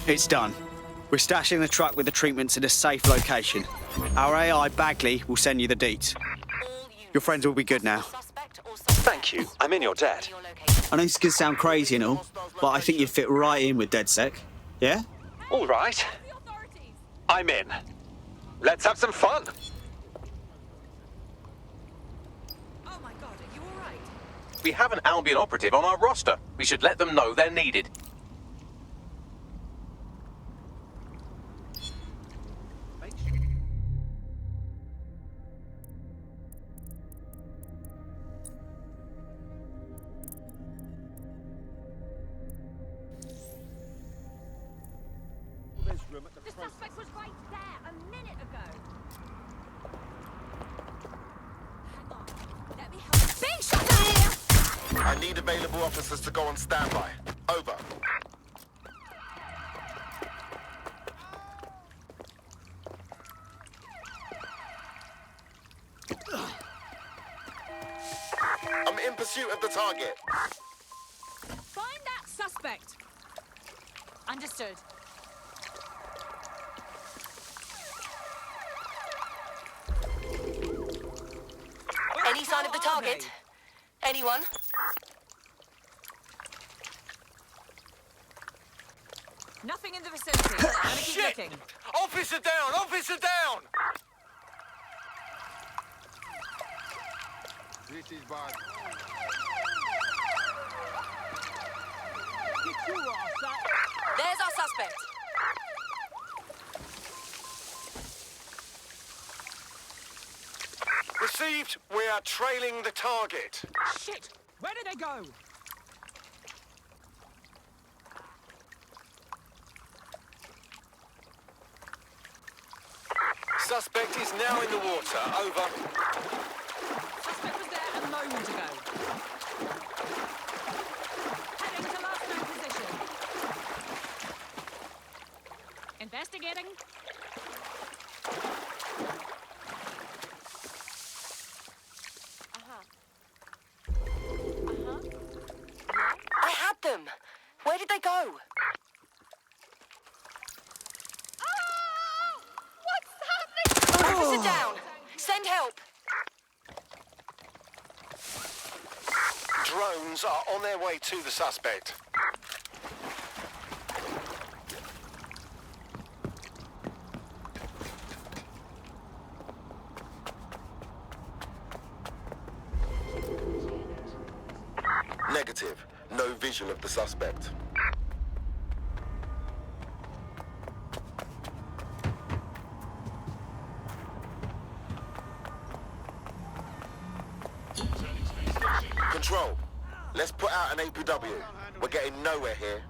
It's done. We're stashing the truck with the treatments in a safe location. Our AI Bagley will send you the deets. Your friends will be good now. Thank you. I'm in your debt. I know this could sound crazy and all, but I think you'd fit right in with DedSec. Yeah? All right. I'm in. Let's have some fun. Oh my god, are you alright? We have an Albion operative on our roster. We should let them know they're needed. The suspect was right there a minute ago. Hang on. Let me help. Being shot down here! I need available officers to go on standby. Over. I'm in pursuit of the target. Find that suspect. Understood. Any sign of the target? Anyone? Nothing in the vicinity. I'm gonna keep Shit! looking. Officer down! Officer down! This is bad. There's our suspect. Received. We are trailing the target. Shit! Where did they go? Suspect is now in the water. Over. Suspect was there a moment ago. Heading to last known position. Investigating. I had them. Where did they go? Officer down. Send help. Drones are on their way to the suspect. Negative. No visual of the suspect. Control. Let's put out an APW. We're getting nowhere here.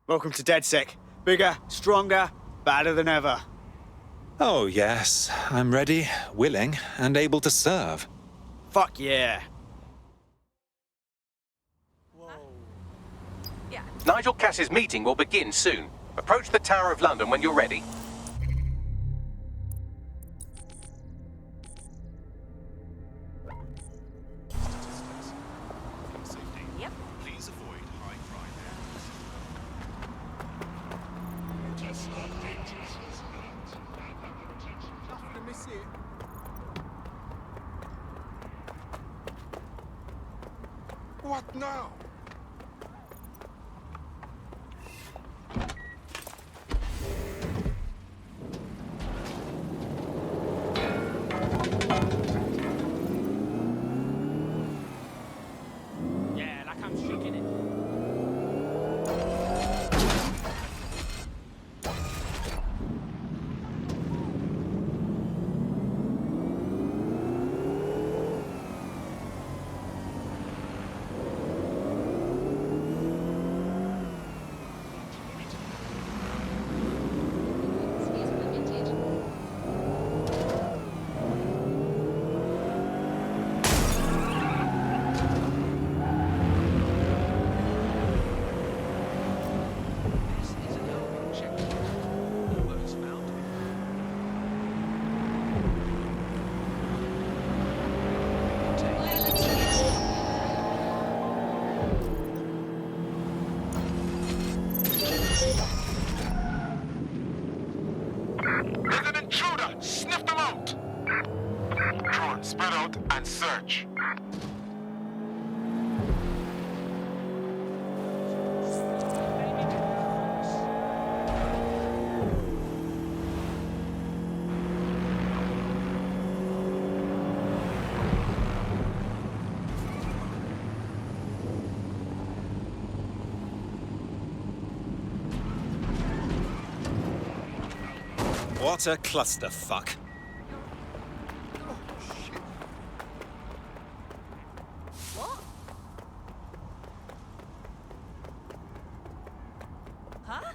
Welcome to DedSec. Bigger, stronger, badder than ever. Oh, yes. I'm ready, willing, and able to serve. Fuck yeah. Nigel Cass's meeting will begin soon. Approach the Tower of London when you're ready. Yep. Please avoid high crime Nothing to miss here. What now? Yeah, like I'm shaking it. Spread out and search. What a clusterfuck. What? Huh?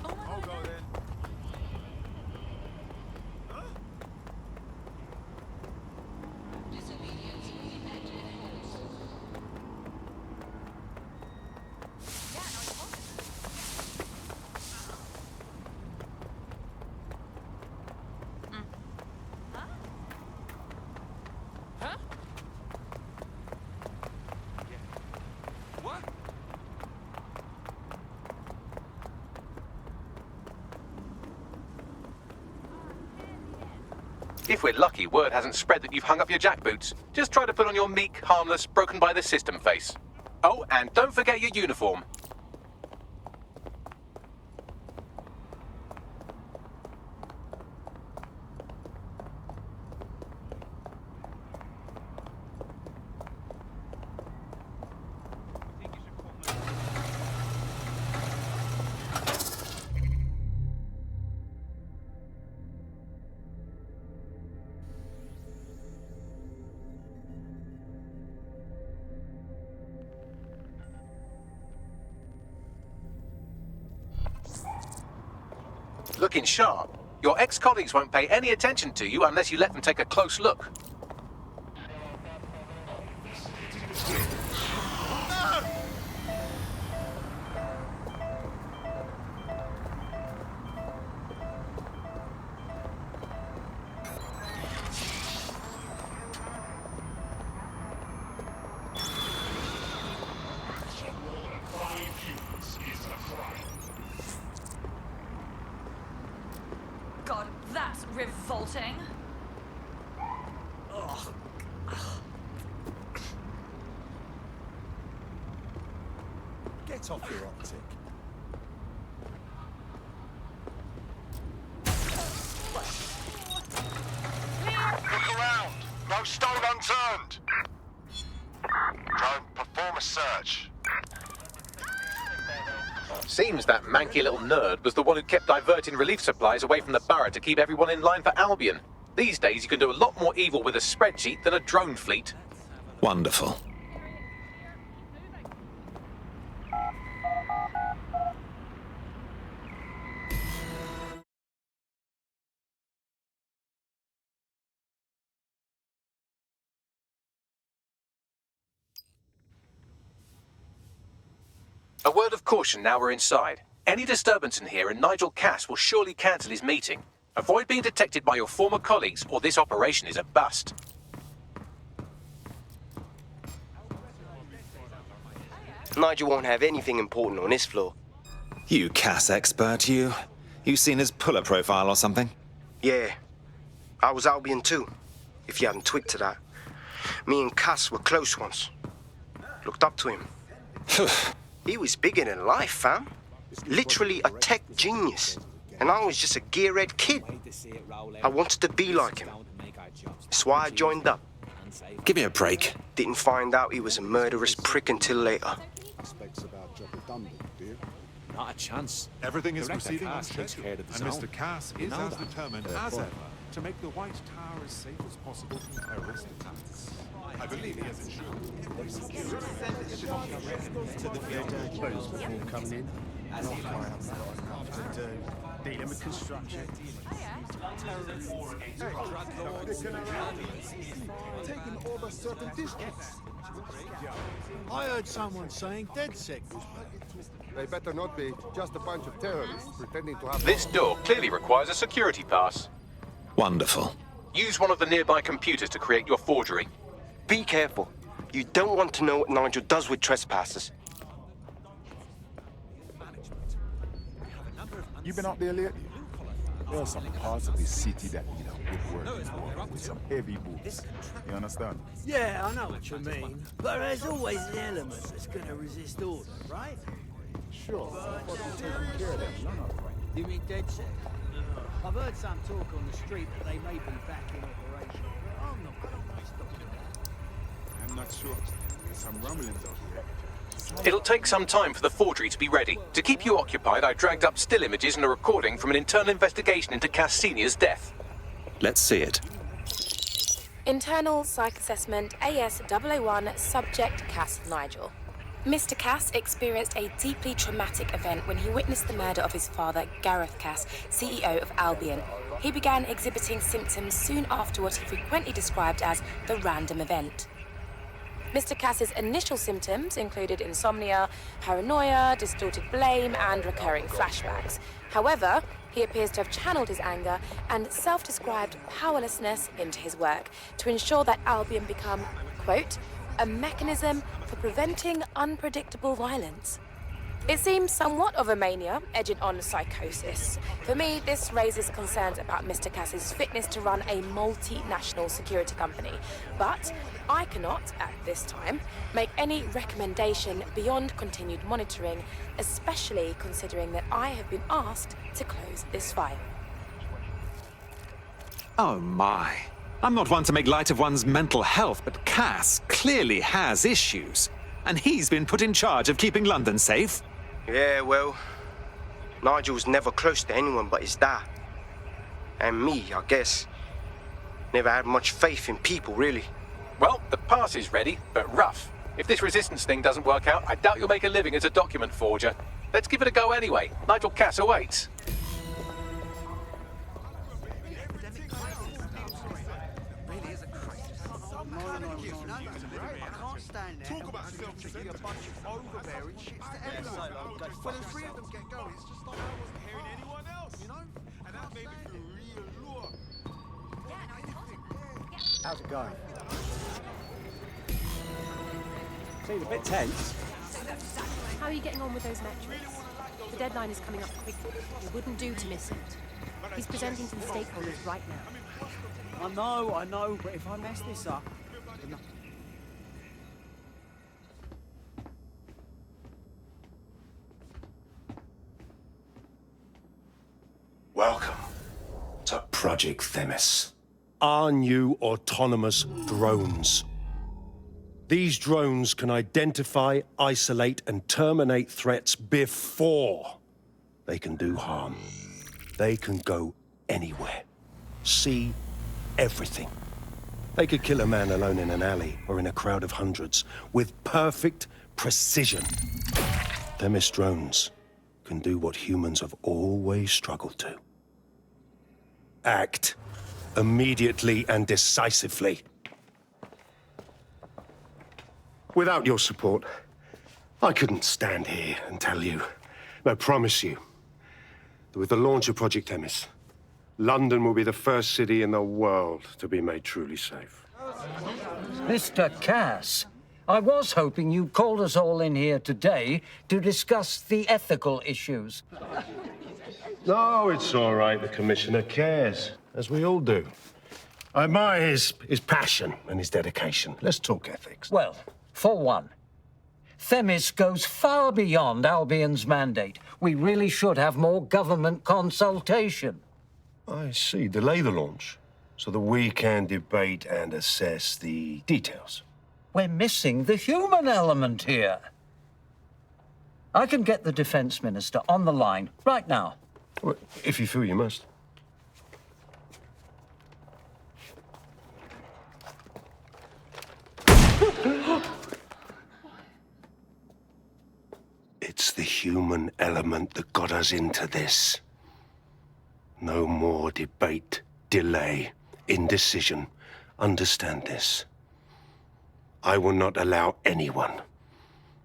I'll go then. What? If we're lucky, word hasn't spread that you've hung up your jackboots. Just try to put on your meek, harmless, broken by the system face. Oh, and don't forget your uniform. Looking sharp. Your ex-colleagues won't pay any attention to you unless you let them take a close look. God, that's revolting. Ugh. Get off your optic. Look around. No stone unturned. Drone, perform a search. Seems that manky little nerd was the one who kept diverting relief supplies away from the borough to keep everyone in line for Albion. These days you can do a lot more evil with a spreadsheet than a drone fleet. Wonderful. A word of caution now we're inside. Any disturbance in here and Nigel Cass will surely cancel his meeting. Avoid being detected by your former colleagues or this operation is a bust. Nigel won't have anything important on this floor. You Cass expert, you. You seen his puller profile or something? Yeah. I was Albion too, if you hadn't twigged to that. Me and Cass were close once. Looked up to him. He was bigger than life, fam. Literally a tech genius. And I was just a gearhead kid. I wanted to be like him. That's why I joined up. Give me a break. Didn't find out he was a murderous prick until later. Not a chance. Everything is Director proceeding on Cass takes schedule, care of his and own. Mr. Cass is know as that. determined as ever to make the White Tower as safe as possible from terrorist attacks. I believe he has ensured every security To the field boats before coming in. Not quite enough to do. Dealing with construction. Taking over certain districts. I heard someone saying DedSec was back. They better not be. Just a bunch of terrorists pretending to have... This door clearly requires a security pass. Wonderful. Use one of the nearby computers to create your forgery. Be careful. You don't want to know what Nigel does with trespassers. You been up there lately? There are some parts of this city that need a good working for, with some heavy boots. You understand? Yeah, I know what you mean. But there's always an element that's gonna resist order, right? Sure. But we're taking care of them, none of them. You mean DedSec? I've heard some talk on the street that they may be back in operation. I'm not gonna stop that. I'm not sure. There's some rumblings out here. It'll take some time for the forgery to be ready. To keep you occupied, I dragged up still images and a recording from an internal investigation into Cass Sr.'s death. Let's see it. Internal Psych Assessment AS001 Subject Cass Nigel. Mr. Cass experienced a deeply traumatic event when he witnessed the murder of his father, Gareth Cass, CEO of Albion. He began exhibiting symptoms soon after what he frequently described as the random event. Mr. Cass's initial symptoms included insomnia, paranoia, distorted blame, and recurring flashbacks. However, he appears to have channeled his anger and self-described powerlessness into his work to ensure that Albion become, quote, a mechanism for preventing unpredictable violence. It seems somewhat of a mania, edging on psychosis. For me, this raises concerns about Mr. Cass's fitness to run a multinational security company. But I cannot, at this time, make any recommendation beyond continued monitoring, especially considering that I have been asked to close this file. Oh my. I'm not one to make light of one's mental health, but Cass clearly has issues. And he's been put in charge of keeping London safe. Yeah, well, Nigel's never close to anyone but his dad. And me, I guess. Never had much faith in people, really. Well, the pass is ready, but rough. If this resistance thing doesn't work out, I doubt you'll make a living as a document forger. Let's give it a go anyway. Nigel Cass awaits. Talk about self-centered, a bunch of overbearing shits to everyone. When the three of them get going, it's just like I wasn't hearing anyone else, you know? And that made me feel real low. How's it going? Seems a bit tense. How are you getting on with those metrics? The deadline is coming up quickly. It wouldn't do to miss it. He's presenting to the stakeholders right now. I know, but if I mess this up... Welcome to Project Themis. Our new autonomous drones. These drones can identify, isolate, and terminate threats before they can do harm. They can go anywhere, see everything. They could kill a man alone in an alley or in a crowd of hundreds with perfect precision. Themis drones can do what humans have always struggled to. Act immediately and decisively. Without your support, I couldn't stand here and tell you, I promise you, that with the launch of Project Themis, London will be the first city in the world to be made truly safe. Mr. Cass, I was hoping you called us all in here today to discuss the ethical issues. No, it's all right. The Commissioner cares, as we all do. I admire his passion and his dedication. Let's talk ethics. Well, for one, Themis goes far beyond Albion's mandate. We really should have more government consultation. I see. Delay the launch so that we can debate and assess the details. We're missing the human element here. I can get the Defense Minister on the line right now. Well, if you feel you must. It's the human element that got us into this. No more debate, delay, indecision. Understand this. I will not allow anyone,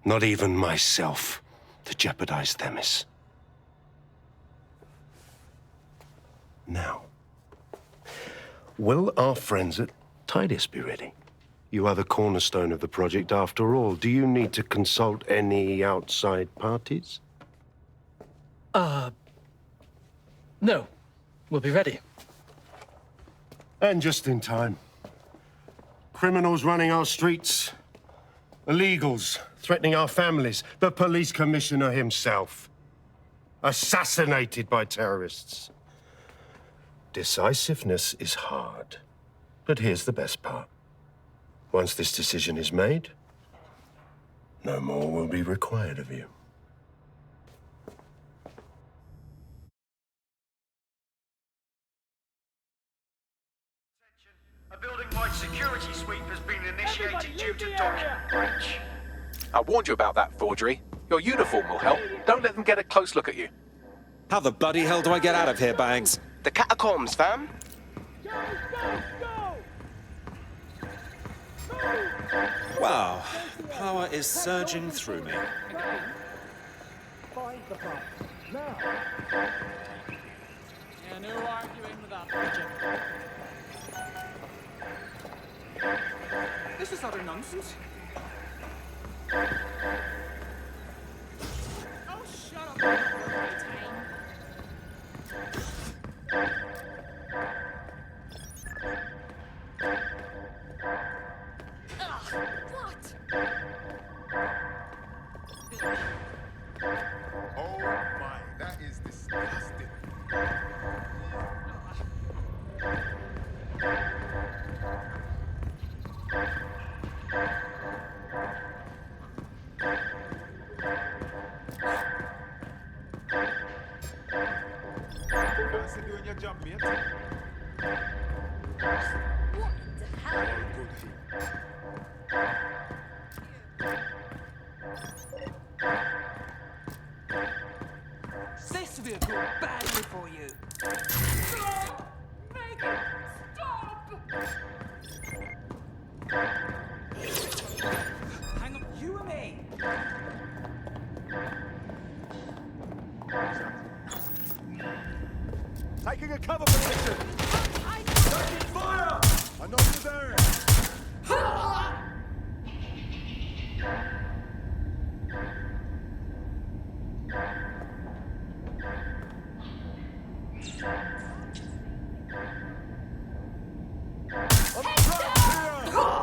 not even myself, to jeopardize Themis. Now, Will our friends at Tidus be ready? You are the cornerstone of the project after all. Do you need to consult any outside parties? No. We'll be ready. And just in time. Criminals running our streets. Illegals threatening our families. The police commissioner himself. Assassinated by terrorists. Decisiveness is hard. But here's the best part. Once this decision is made, no more will be required of you. A building-wide security sweep has been initiated due to document breach. I warned you about that forgery. Your uniform will help. Don't let them get a close look at you. How the bloody hell do I get out of here, Bangs? The catacombs, fam. Wow, the power is surging through me. Find the prize. Now. Yeah, no arguing with that project. This is utter nonsense. Oh, shut up. What? Oh my, that is disgusting. Fancy doing your job, mate? What the hell? This will be a good battery for you. Stop! Make it stop! Hang on, you and me. Taking a cover position. Taking fire. I know you're there. I'm trapped here.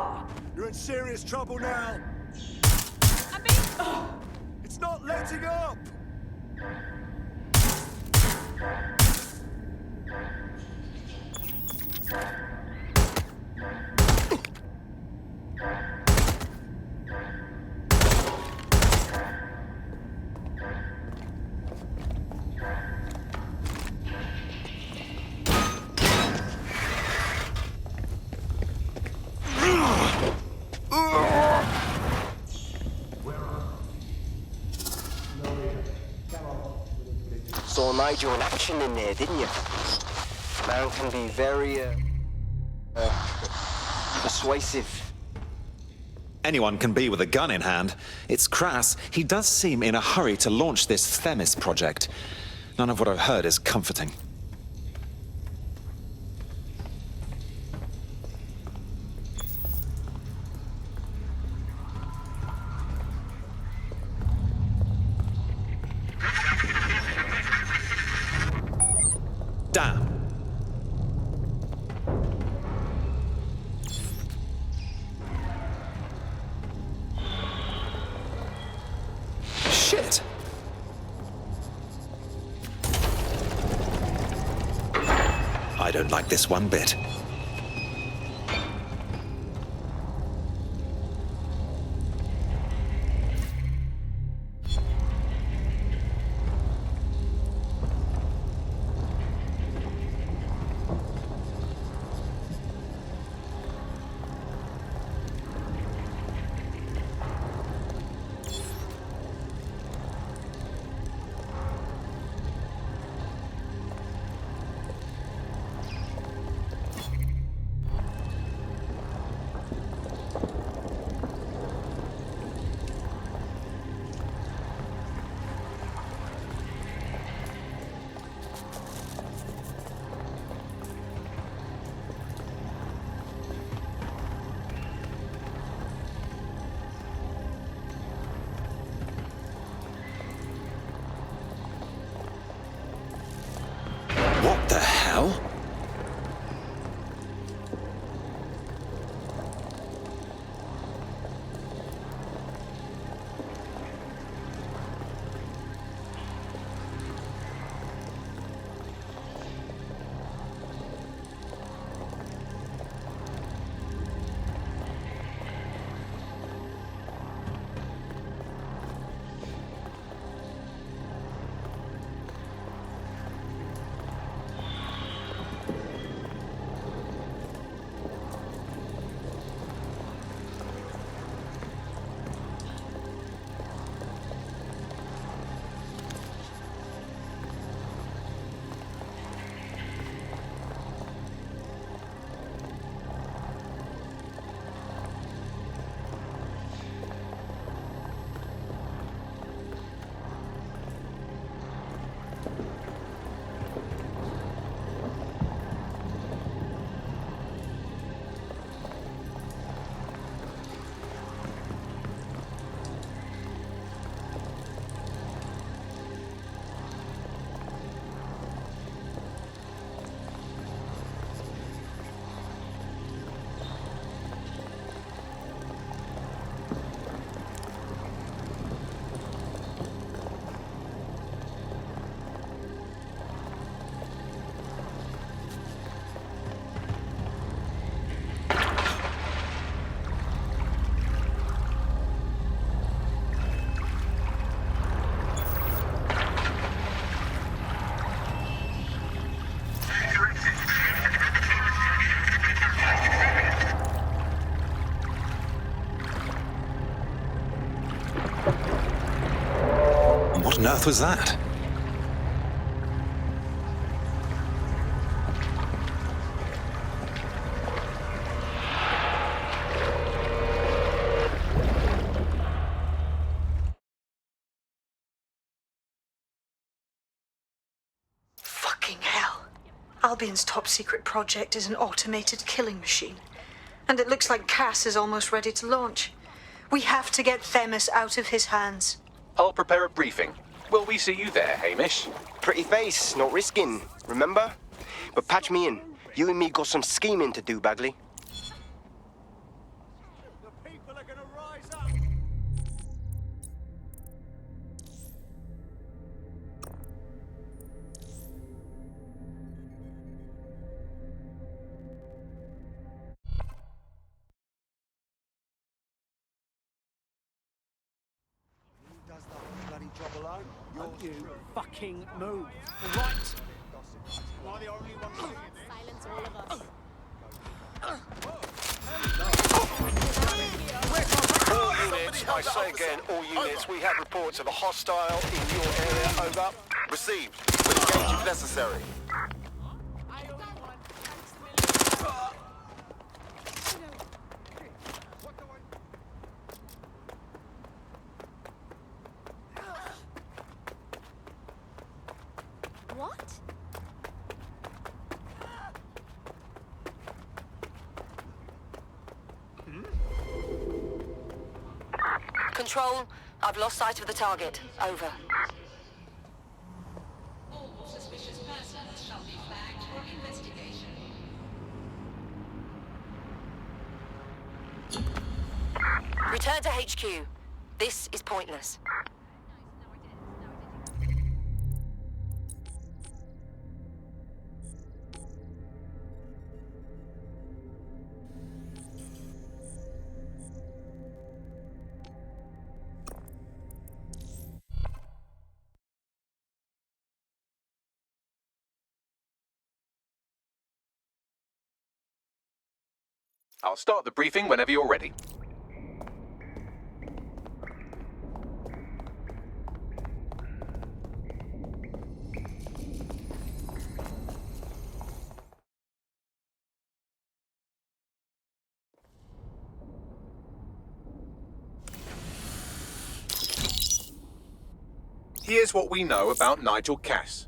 You're in serious trouble now. It's not letting up. Saw Nigel in action in there, didn't you? Man can be very, persuasive. Anyone can be with a gun in hand. It's crass. He does seem in a hurry to launch this Themis project. None of what I've heard is comforting. Damn. Shit. I don't like this one bit. hell? What on earth was that? Fucking hell. Albion's top secret project is an automated killing machine. And it looks like Cass is almost ready to launch. We have to get Themis out of his hands. I'll prepare a briefing. Will we see you there, Hamish? Pretty face, not risking, remember? But patch me in. You and me got some scheming to do, Bagley. Don't you fucking move. Right. Am I the only one seeing it? Silence all of us. All units, I say again, all units, we have reports of a hostile in your area, over. Received. We'll engage if necessary. What? Control, I've lost sight of the target. Over. All suspicious persons shall be flagged for investigation. Return to HQ. This is pointless. I'll start the briefing whenever you're ready. Here's what we know about Nigel Cass.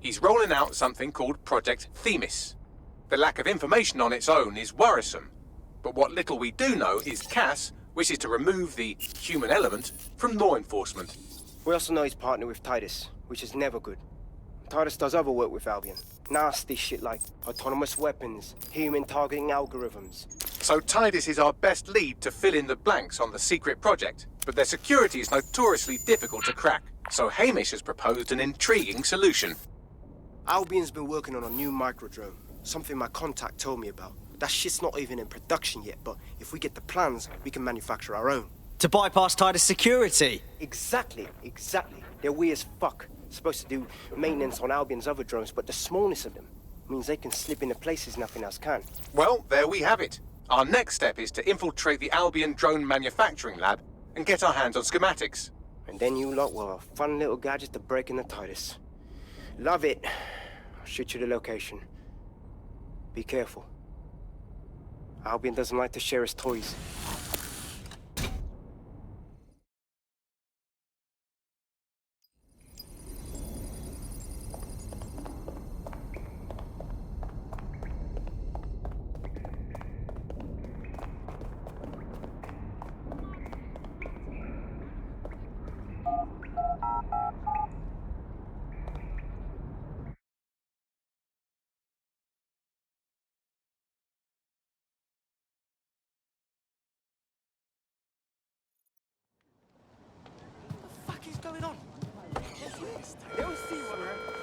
He's rolling out something called Project Themis. The lack of information on its own is worrisome, but what little we do know is Cass wishes to remove the human element from law enforcement. We also know he's partnered with Titus, which is never good. TARDIS does other work with Albion. Nasty shit like autonomous weapons, human targeting algorithms. So TARDIS is our best lead to fill in the blanks on the secret project, but their security is notoriously difficult to crack. So Hamish has proposed an intriguing solution. Albion's been working on a new microdrone, something my contact told me about. That shit's not even in production yet, but if we get the plans, we can manufacture our own. To bypass TARDIS security? Exactly. They're weird as fuck. Supposed to do maintenance on Albion's other drones, but the smallness of them means they can slip into places nothing else can. Well, there we have it. Our next step is to infiltrate the Albion drone manufacturing lab and get our hands on schematics. And then you lot will have a fun little gadget to break in the TARDIS. Love it. I'll shoot you the location. Be careful. Albion doesn't like to share his toys.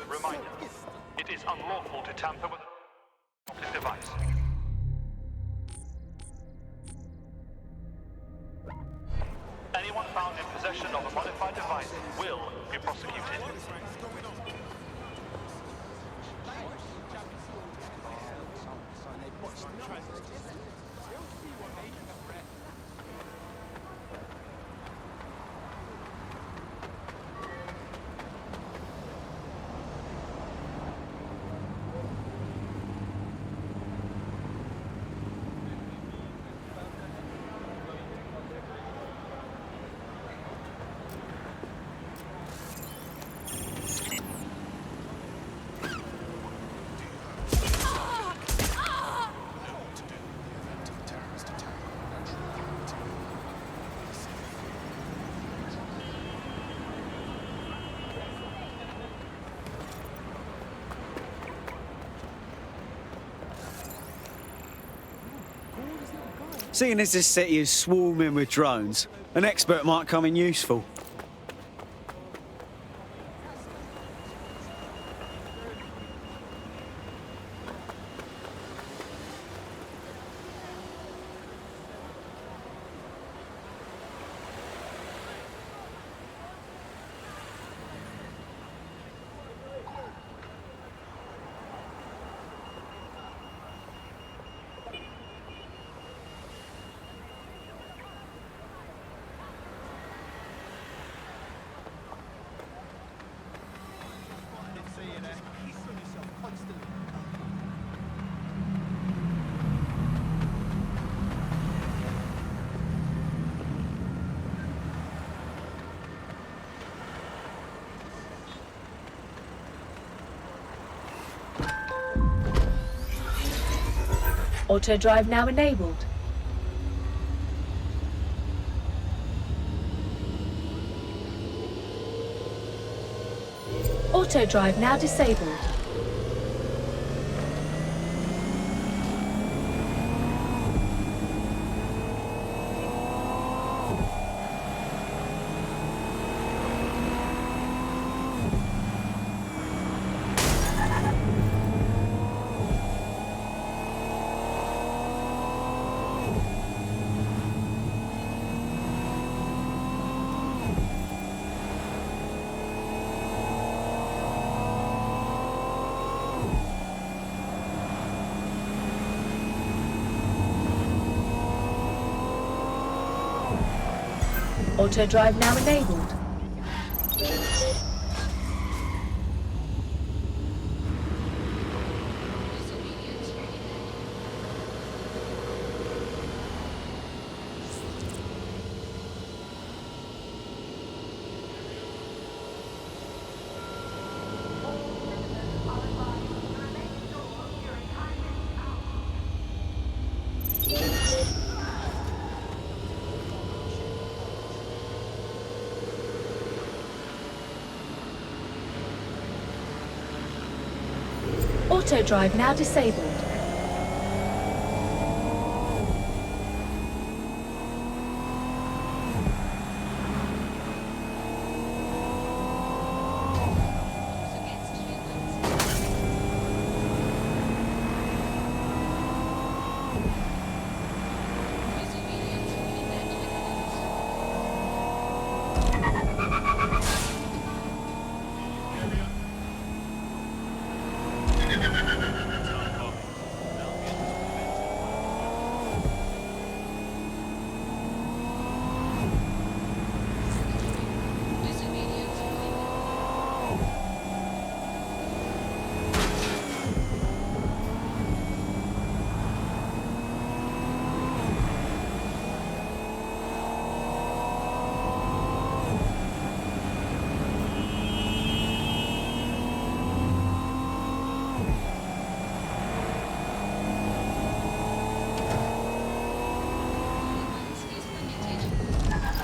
Reminder, it is unlawful to tamper with this device. Anyone found in possession of a modified device will be prosecuted. Seeing as this city is swarming with drones, an expert might come in useful. Auto drive now enabled. Auto drive now disabled. Auto drive now enabled. Auto drive now disabled.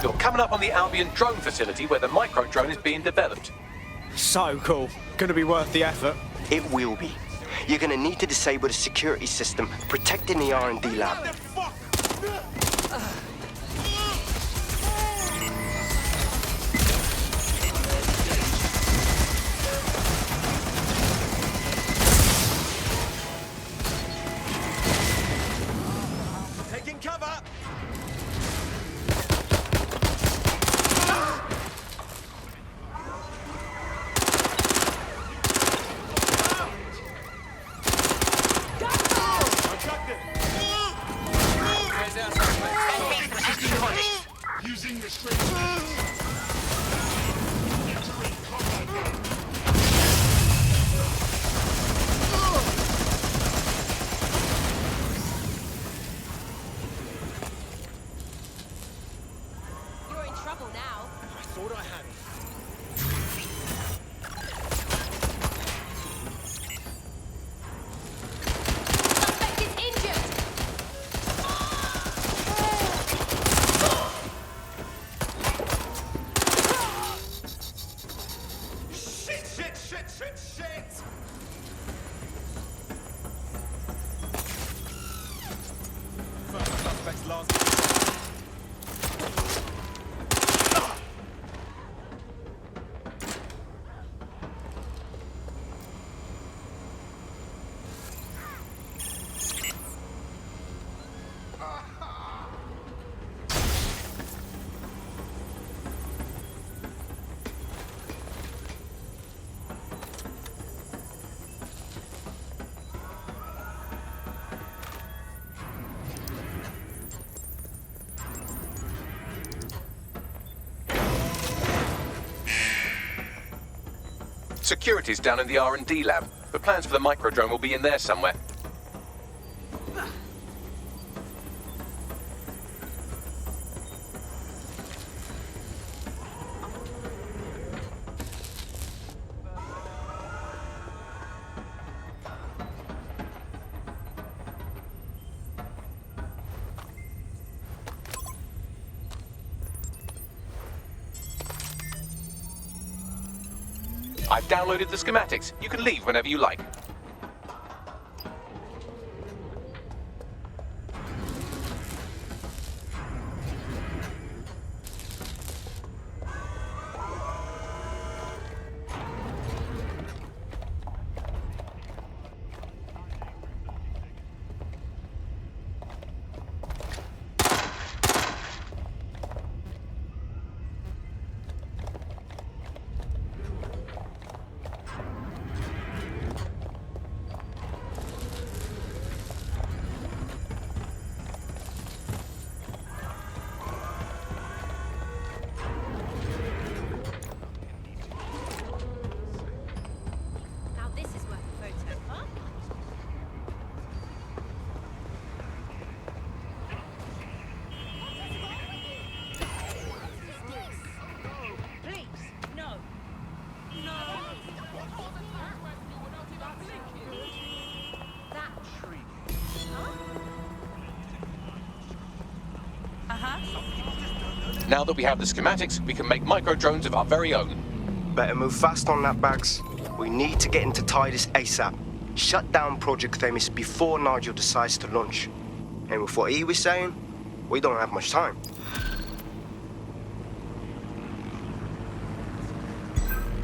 You're coming up on the Albion drone facility where the micro drone is being developed. So cool. Gonna be worth the effort. It will be. You're gonna need to disable the security system protecting the R&D lab. Taking cover! Using restrictions. You're in trouble now. I thought I had it. Suspect is injured. Shit! First suspect's last. Security's down in the R&D lab. The plans for the micro drone will be in there somewhere. I've downloaded the schematics. You can leave whenever you like. Now this is worth a photo, huh? Please, no. That tree. Now that we have the schematics, we can make micro drones of our very own. Better move fast on that, Bags. We need to get into Titus ASAP. shut down Project Themis before Nigel decides to launch. And with what he was saying, we don't have much time.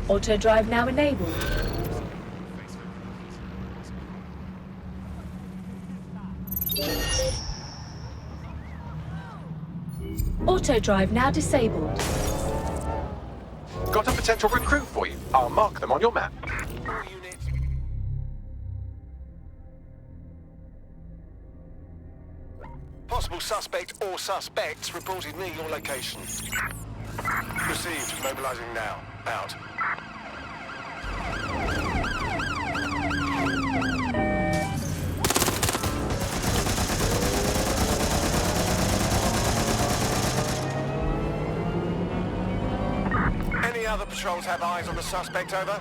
Auto drive now enabled. Auto drive now disabled. Got a potential recruit for you. I'll mark them on your map. Possible suspect or suspects reported near your location. Received. Mobilizing now. Out. Any other patrols have eyes on the suspect? Over.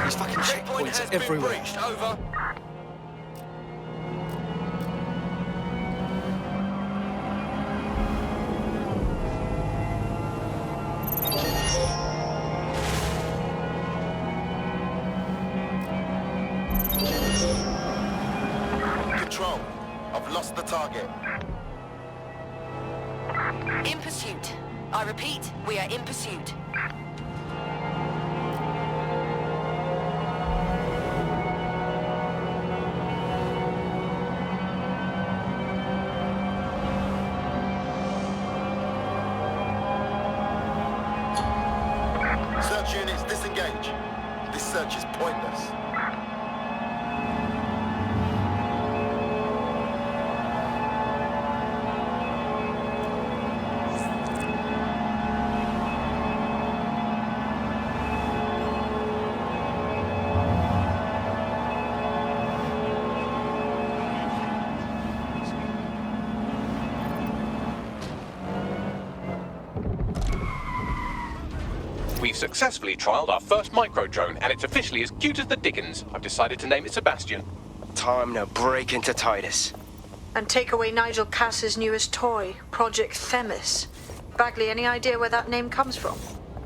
These fucking Checkpoint checkpoints has are been everywhere. breached. Over. Control. I've lost the target. In pursuit. I repeat, we are in pursuit. Search units disengage. This search is pointless. We've successfully trialed our first micro-drone, and it's officially as cute as the dickens. I've decided to name it Sebastian. Time to break into Titus. And take away Nigel Cass's newest toy, Project Themis. Bagley, any idea where that name comes from?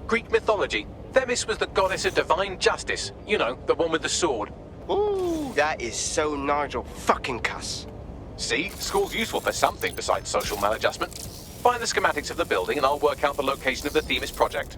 Greek mythology. Themis was the goddess of divine justice. You know, the one with the sword. Ooh, that is so Nigel fucking Cass. See? School's useful for something besides social maladjustment. Find the schematics of the building and I'll work out the location of the Themis project.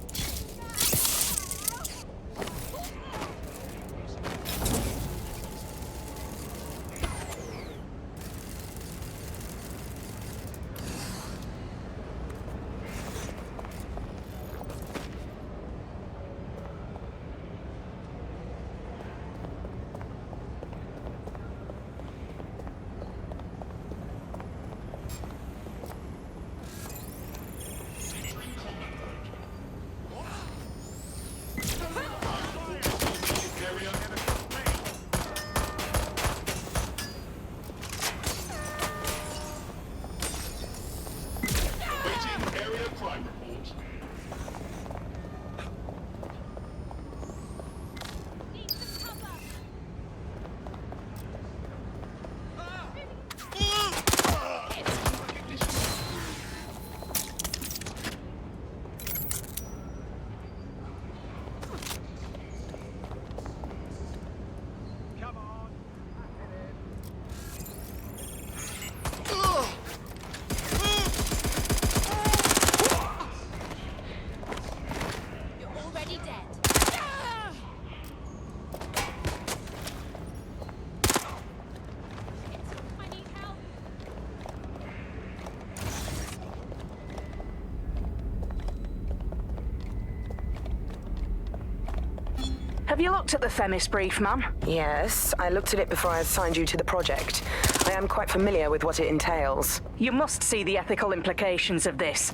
Have you looked at the Themis brief, ma'am? Yes, I looked at it before I assigned you to the project. I am quite familiar with what it entails. You must see the ethical implications of this.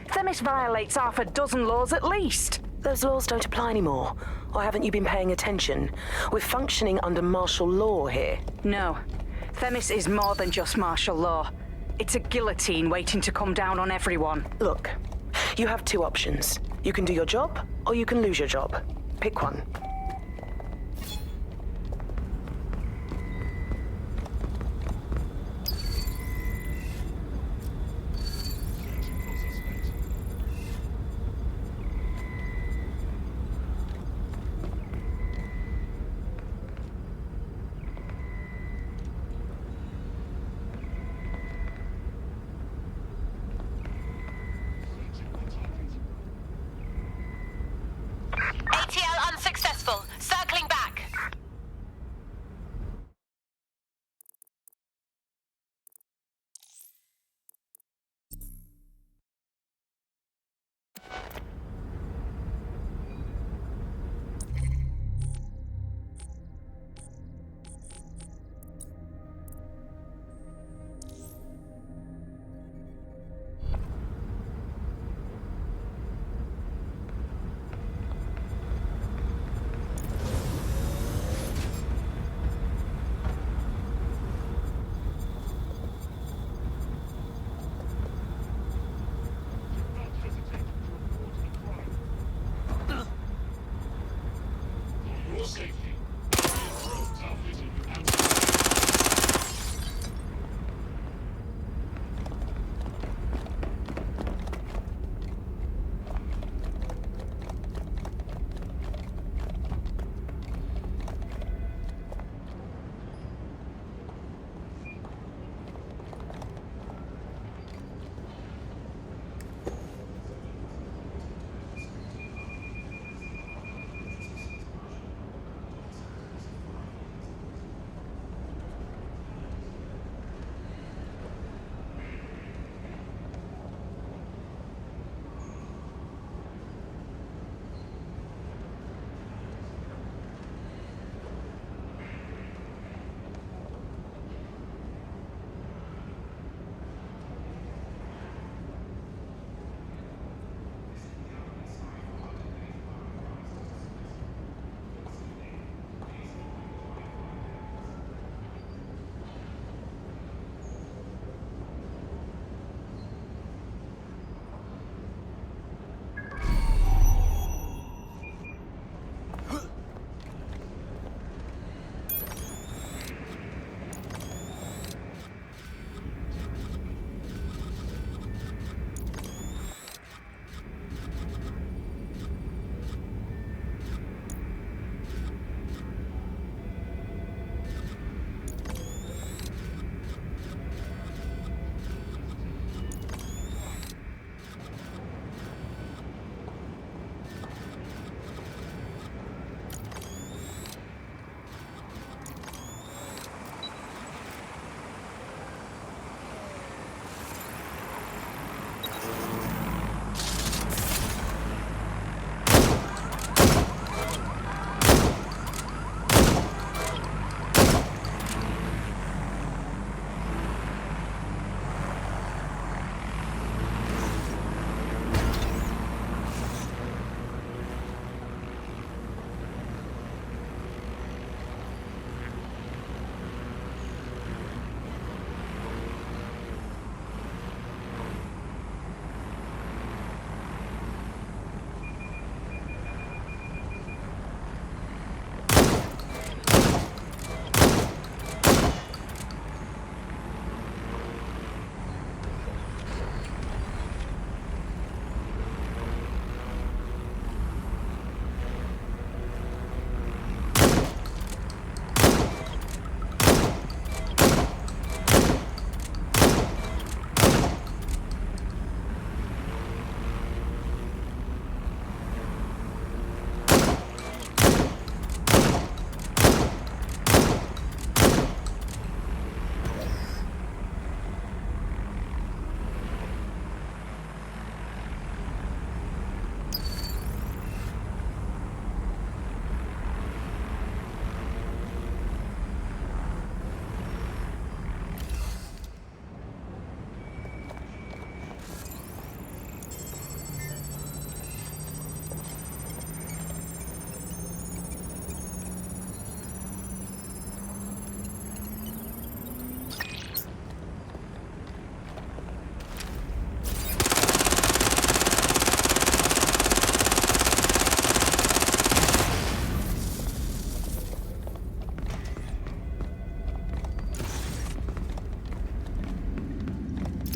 Themis violates half a dozen laws at least. Those laws don't apply anymore. Or haven't you been paying attention? We're functioning under martial law here. No. Themis is more than just martial law. It's a guillotine waiting to come down on everyone. Look, you have two options. You can do your job, or you can lose your job. Pick one.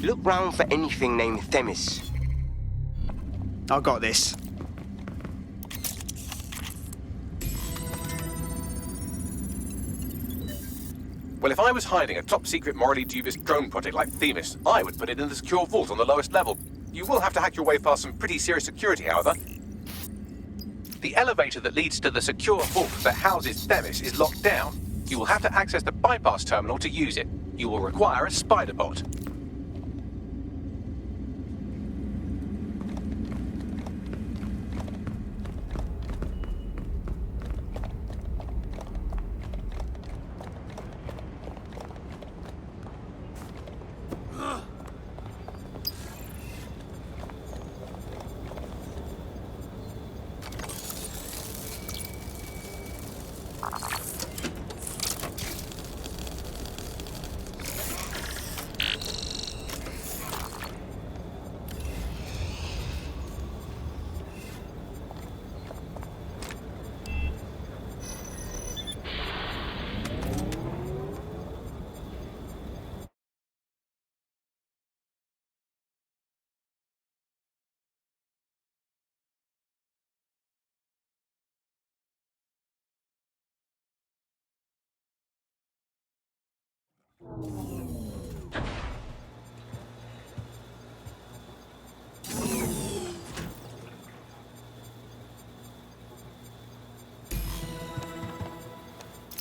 Look round for anything named Themis. I got this. Well, if I was hiding a top-secret, morally dubious drone project like Themis, I would put it in the secure vault on the lowest level. You will have to hack your way past some pretty serious security, however. The elevator that leads to the secure vault that houses Themis is locked down. You will have to access the bypass terminal to use it. You will require a spider bot.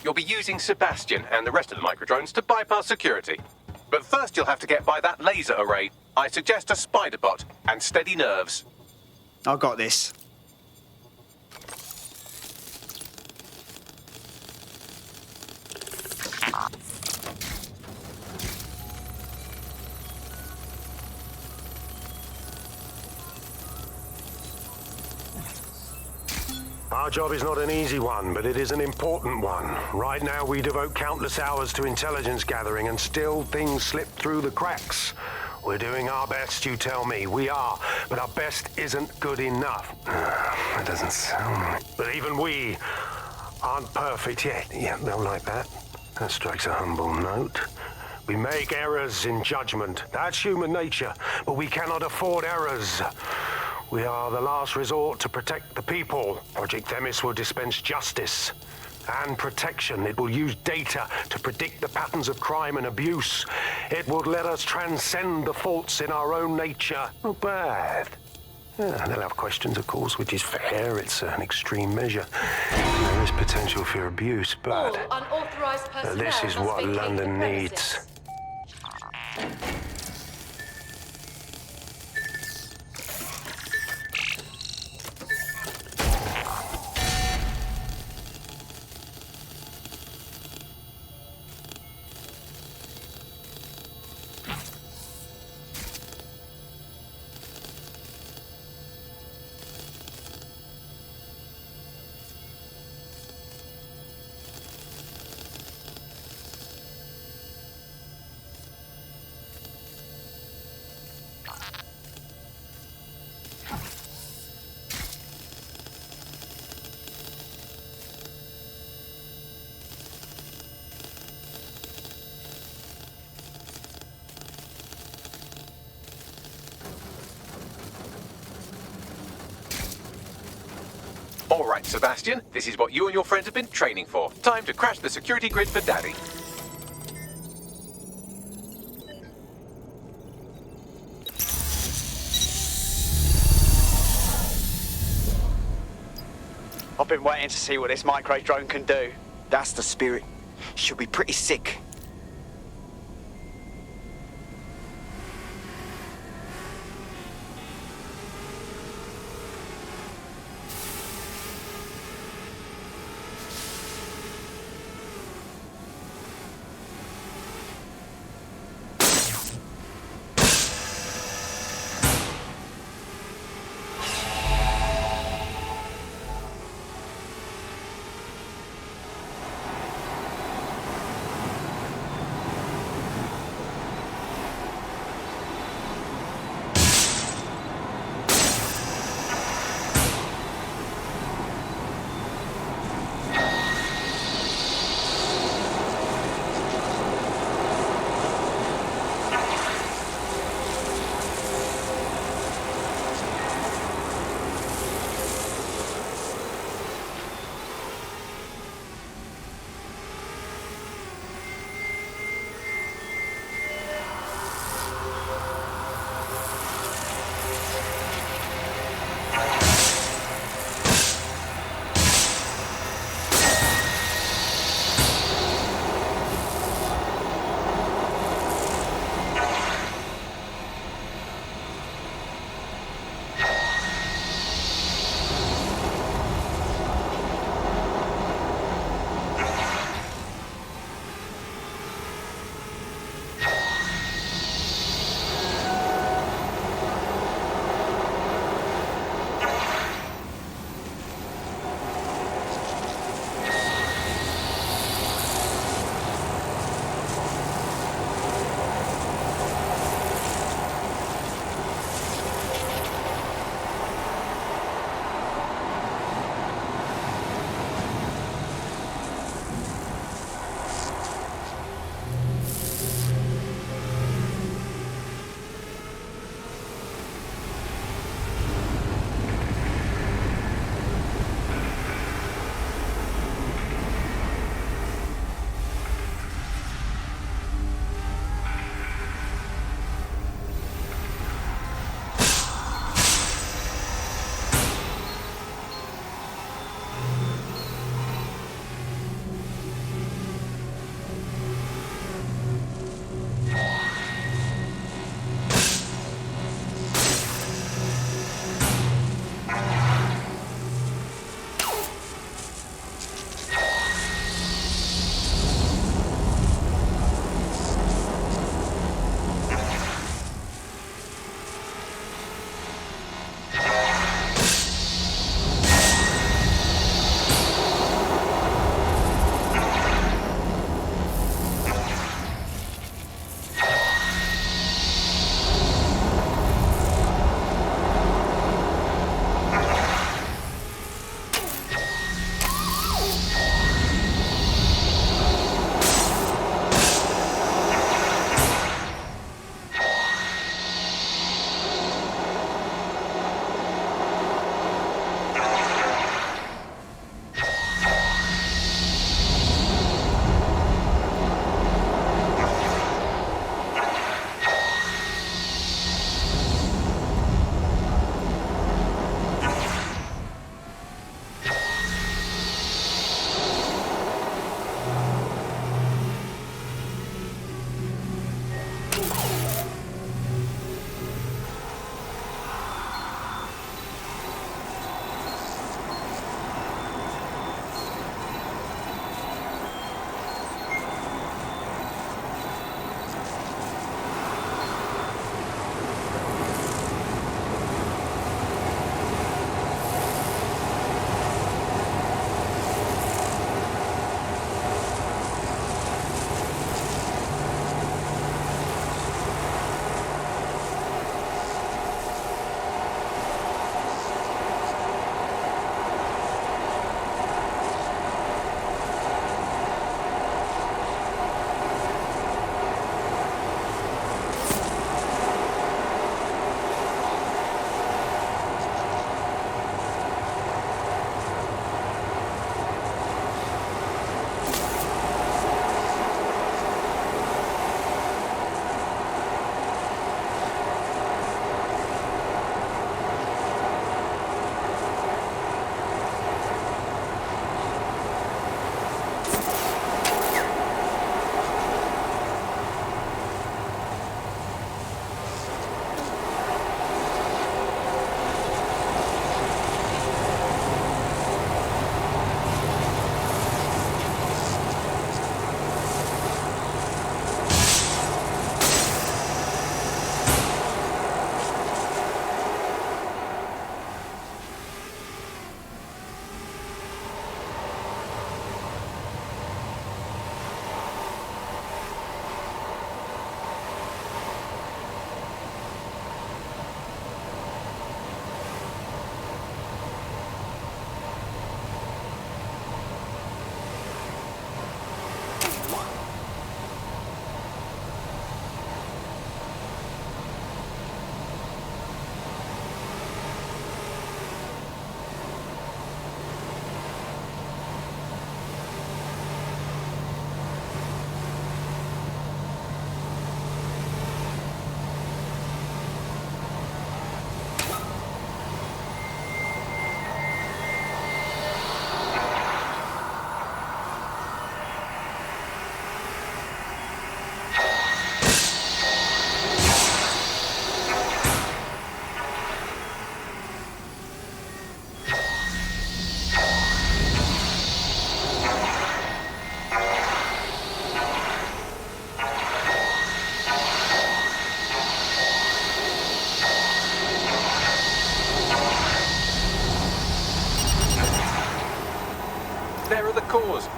You'll be using Sebastian and the rest of the microdrones to bypass security. But first you'll have to get by that laser array. I suggest a spider bot and steady nerves. I got this. Our job is not an easy one, but it is an important one. Right now, we devote countless hours to intelligence gathering, and still things slip through the cracks. We're doing our best, you tell me. We are, but our best isn't good enough. That doesn't sound right. But even we aren't perfect yet. Yeah, they'll like that. That strikes a humble note. We make errors in judgment. That's human nature, but we cannot afford errors. We are the last resort to protect the people. Project Themis will dispense justice and protection. It will use data to predict the patterns of crime and abuse. It would let us transcend the faults in our own nature. Not bad. Yeah, they'll have questions, of course, which is fair. It's an extreme measure. There is potential for abuse, but unauthorized personnel this is must what vacate London the needs. premises. All right, Sebastian, this is what you and your friends have been training for. Time to crash the security grid for Daddy. I've been waiting to see what this micro drone can do. That's the spirit. She'll be pretty sick.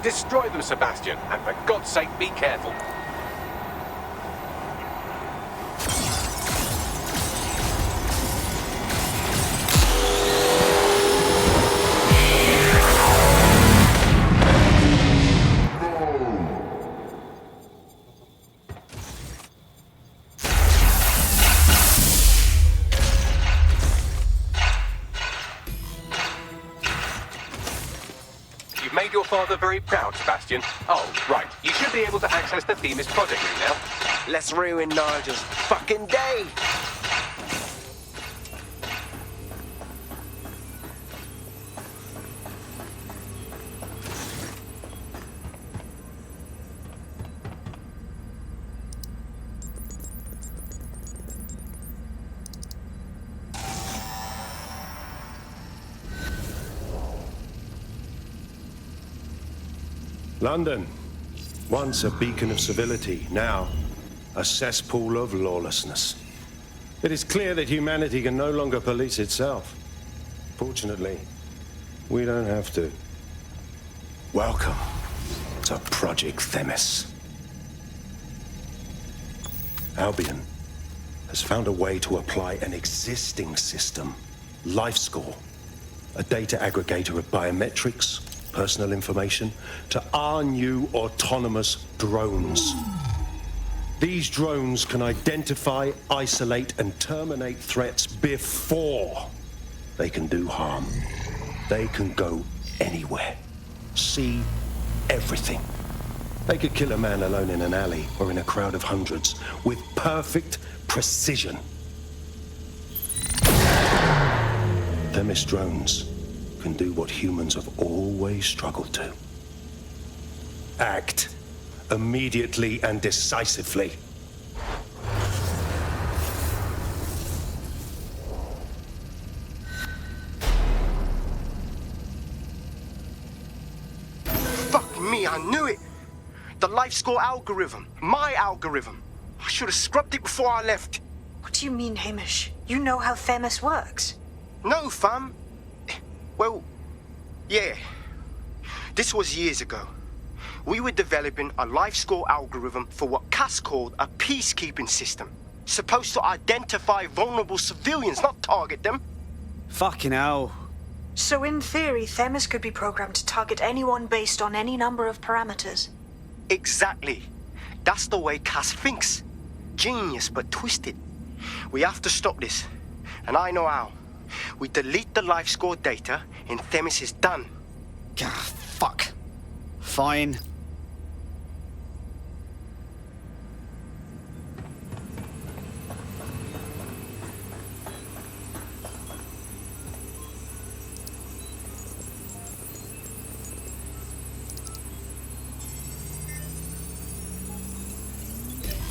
Destroy them, Sebastian, and for God's sake, be careful. Made your father very proud, Sebastian. Oh, right. You should be able to access the Themis project room now. Let's ruin Nigel's fucking day. London, once a beacon of civility, now a cesspool of lawlessness. It is clear that humanity can no longer police itself. Fortunately, we don't have to. Welcome to Project Themis. Albion has found a way to apply an existing system, LifeScore, a data aggregator of biometrics, personal information, to our new autonomous drones. These drones can identify, isolate, and terminate threats before they can do harm. They can go anywhere, see everything. They could kill a man alone in an alley or in a crowd of hundreds with perfect precision. Themis drones can do what humans have always struggled to. Act immediately and decisively. Fuck me, I knew it! The LifeScore algorithm. My algorithm. I should have scrubbed it before I left. What do you mean, Hamish? You know how Themis works? No, fam. Well, yeah. This was years ago. We were developing a LifeScore algorithm for what Cass called a peacekeeping system. Supposed to identify vulnerable civilians, not target them. Fucking hell. So in theory, Themis could be programmed to target anyone based on any number of parameters. Exactly. That's the way Cass thinks. Genius, but twisted. We have to stop this. And I know how. We delete the LifeScore data, and Themis is done. Ah, fuck. Fine.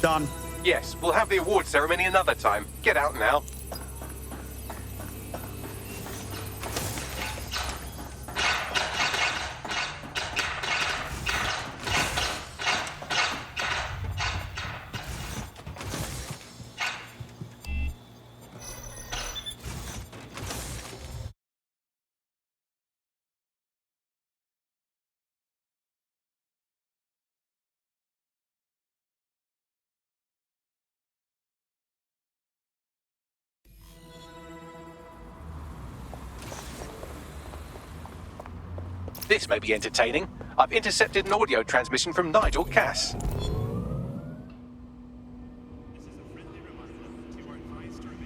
Done. Yes, we'll have the award ceremony another time. Get out now. This may be entertaining. I've intercepted an audio transmission from Nigel Cass.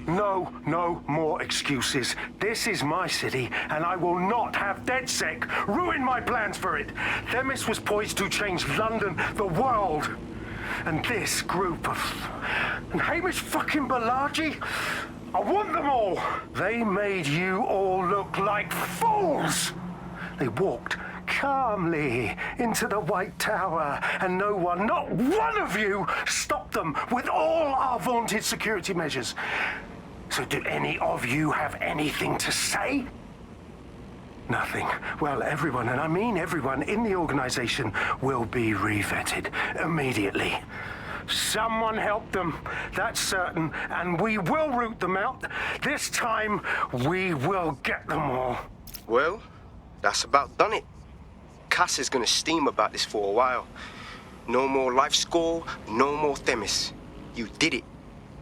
No more excuses. This is my city, and I will not have DedSec ruin my plans for it. Themis was poised to change London, the world. And this group of... And Hamish fucking Balaji? I want them all. They made you all look like fools. They walked calmly into the White Tower, and no one, not one of you, stopped them with all our vaunted security measures. So do any of you have anything to say? Nothing. Well, everyone, and I mean everyone in the organization, will be re-vetted immediately. Someone help them, that's certain, and we will root them out. This time, we will get them all. Well, that's about done it. Cass is gonna steam about this for a while. No more life score, no more Themis. You did it.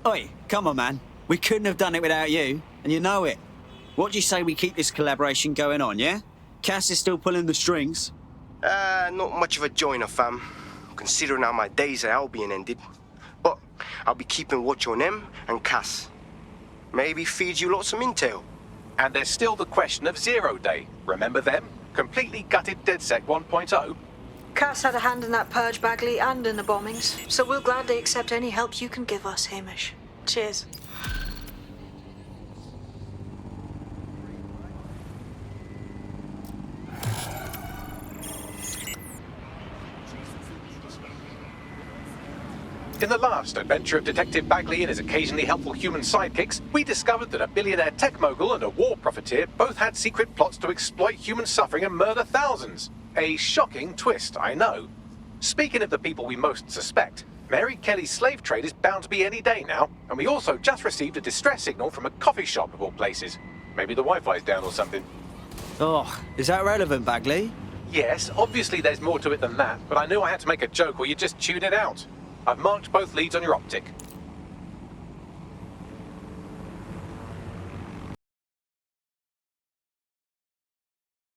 Oi, come on, man. We couldn't have done it without you, and you know it. What do you say we keep this collaboration going on, yeah? Cass is still pulling the strings. Not much of a joiner, fam. Considering how my days at Albion ended. But I'll be keeping watch on them and Cass. Maybe feed you lots of intel. And there's still the question of Zero Day. Remember them? Completely gutted DedSec 1.0. Cass had a hand in that purge, Bagley, and in the bombings, so we'll gladly accept any help you can give us, Hamish. Cheers. In the last adventure of Detective Bagley and his occasionally helpful human sidekicks, we discovered that a billionaire tech mogul and a war profiteer both had secret plots to exploit human suffering and murder thousands. A shocking twist, I know. Speaking of the people we most suspect, Mary Kelly's slave trade is bound to be any day now, and we also just received a distress signal from a coffee shop of all places. Maybe the Wi-Fi's down or something. Oh, is that relevant, Bagley? Yes, obviously there's more to it than that, but I knew I had to make a joke or you just tuned it out. I've marked both leads on your optic.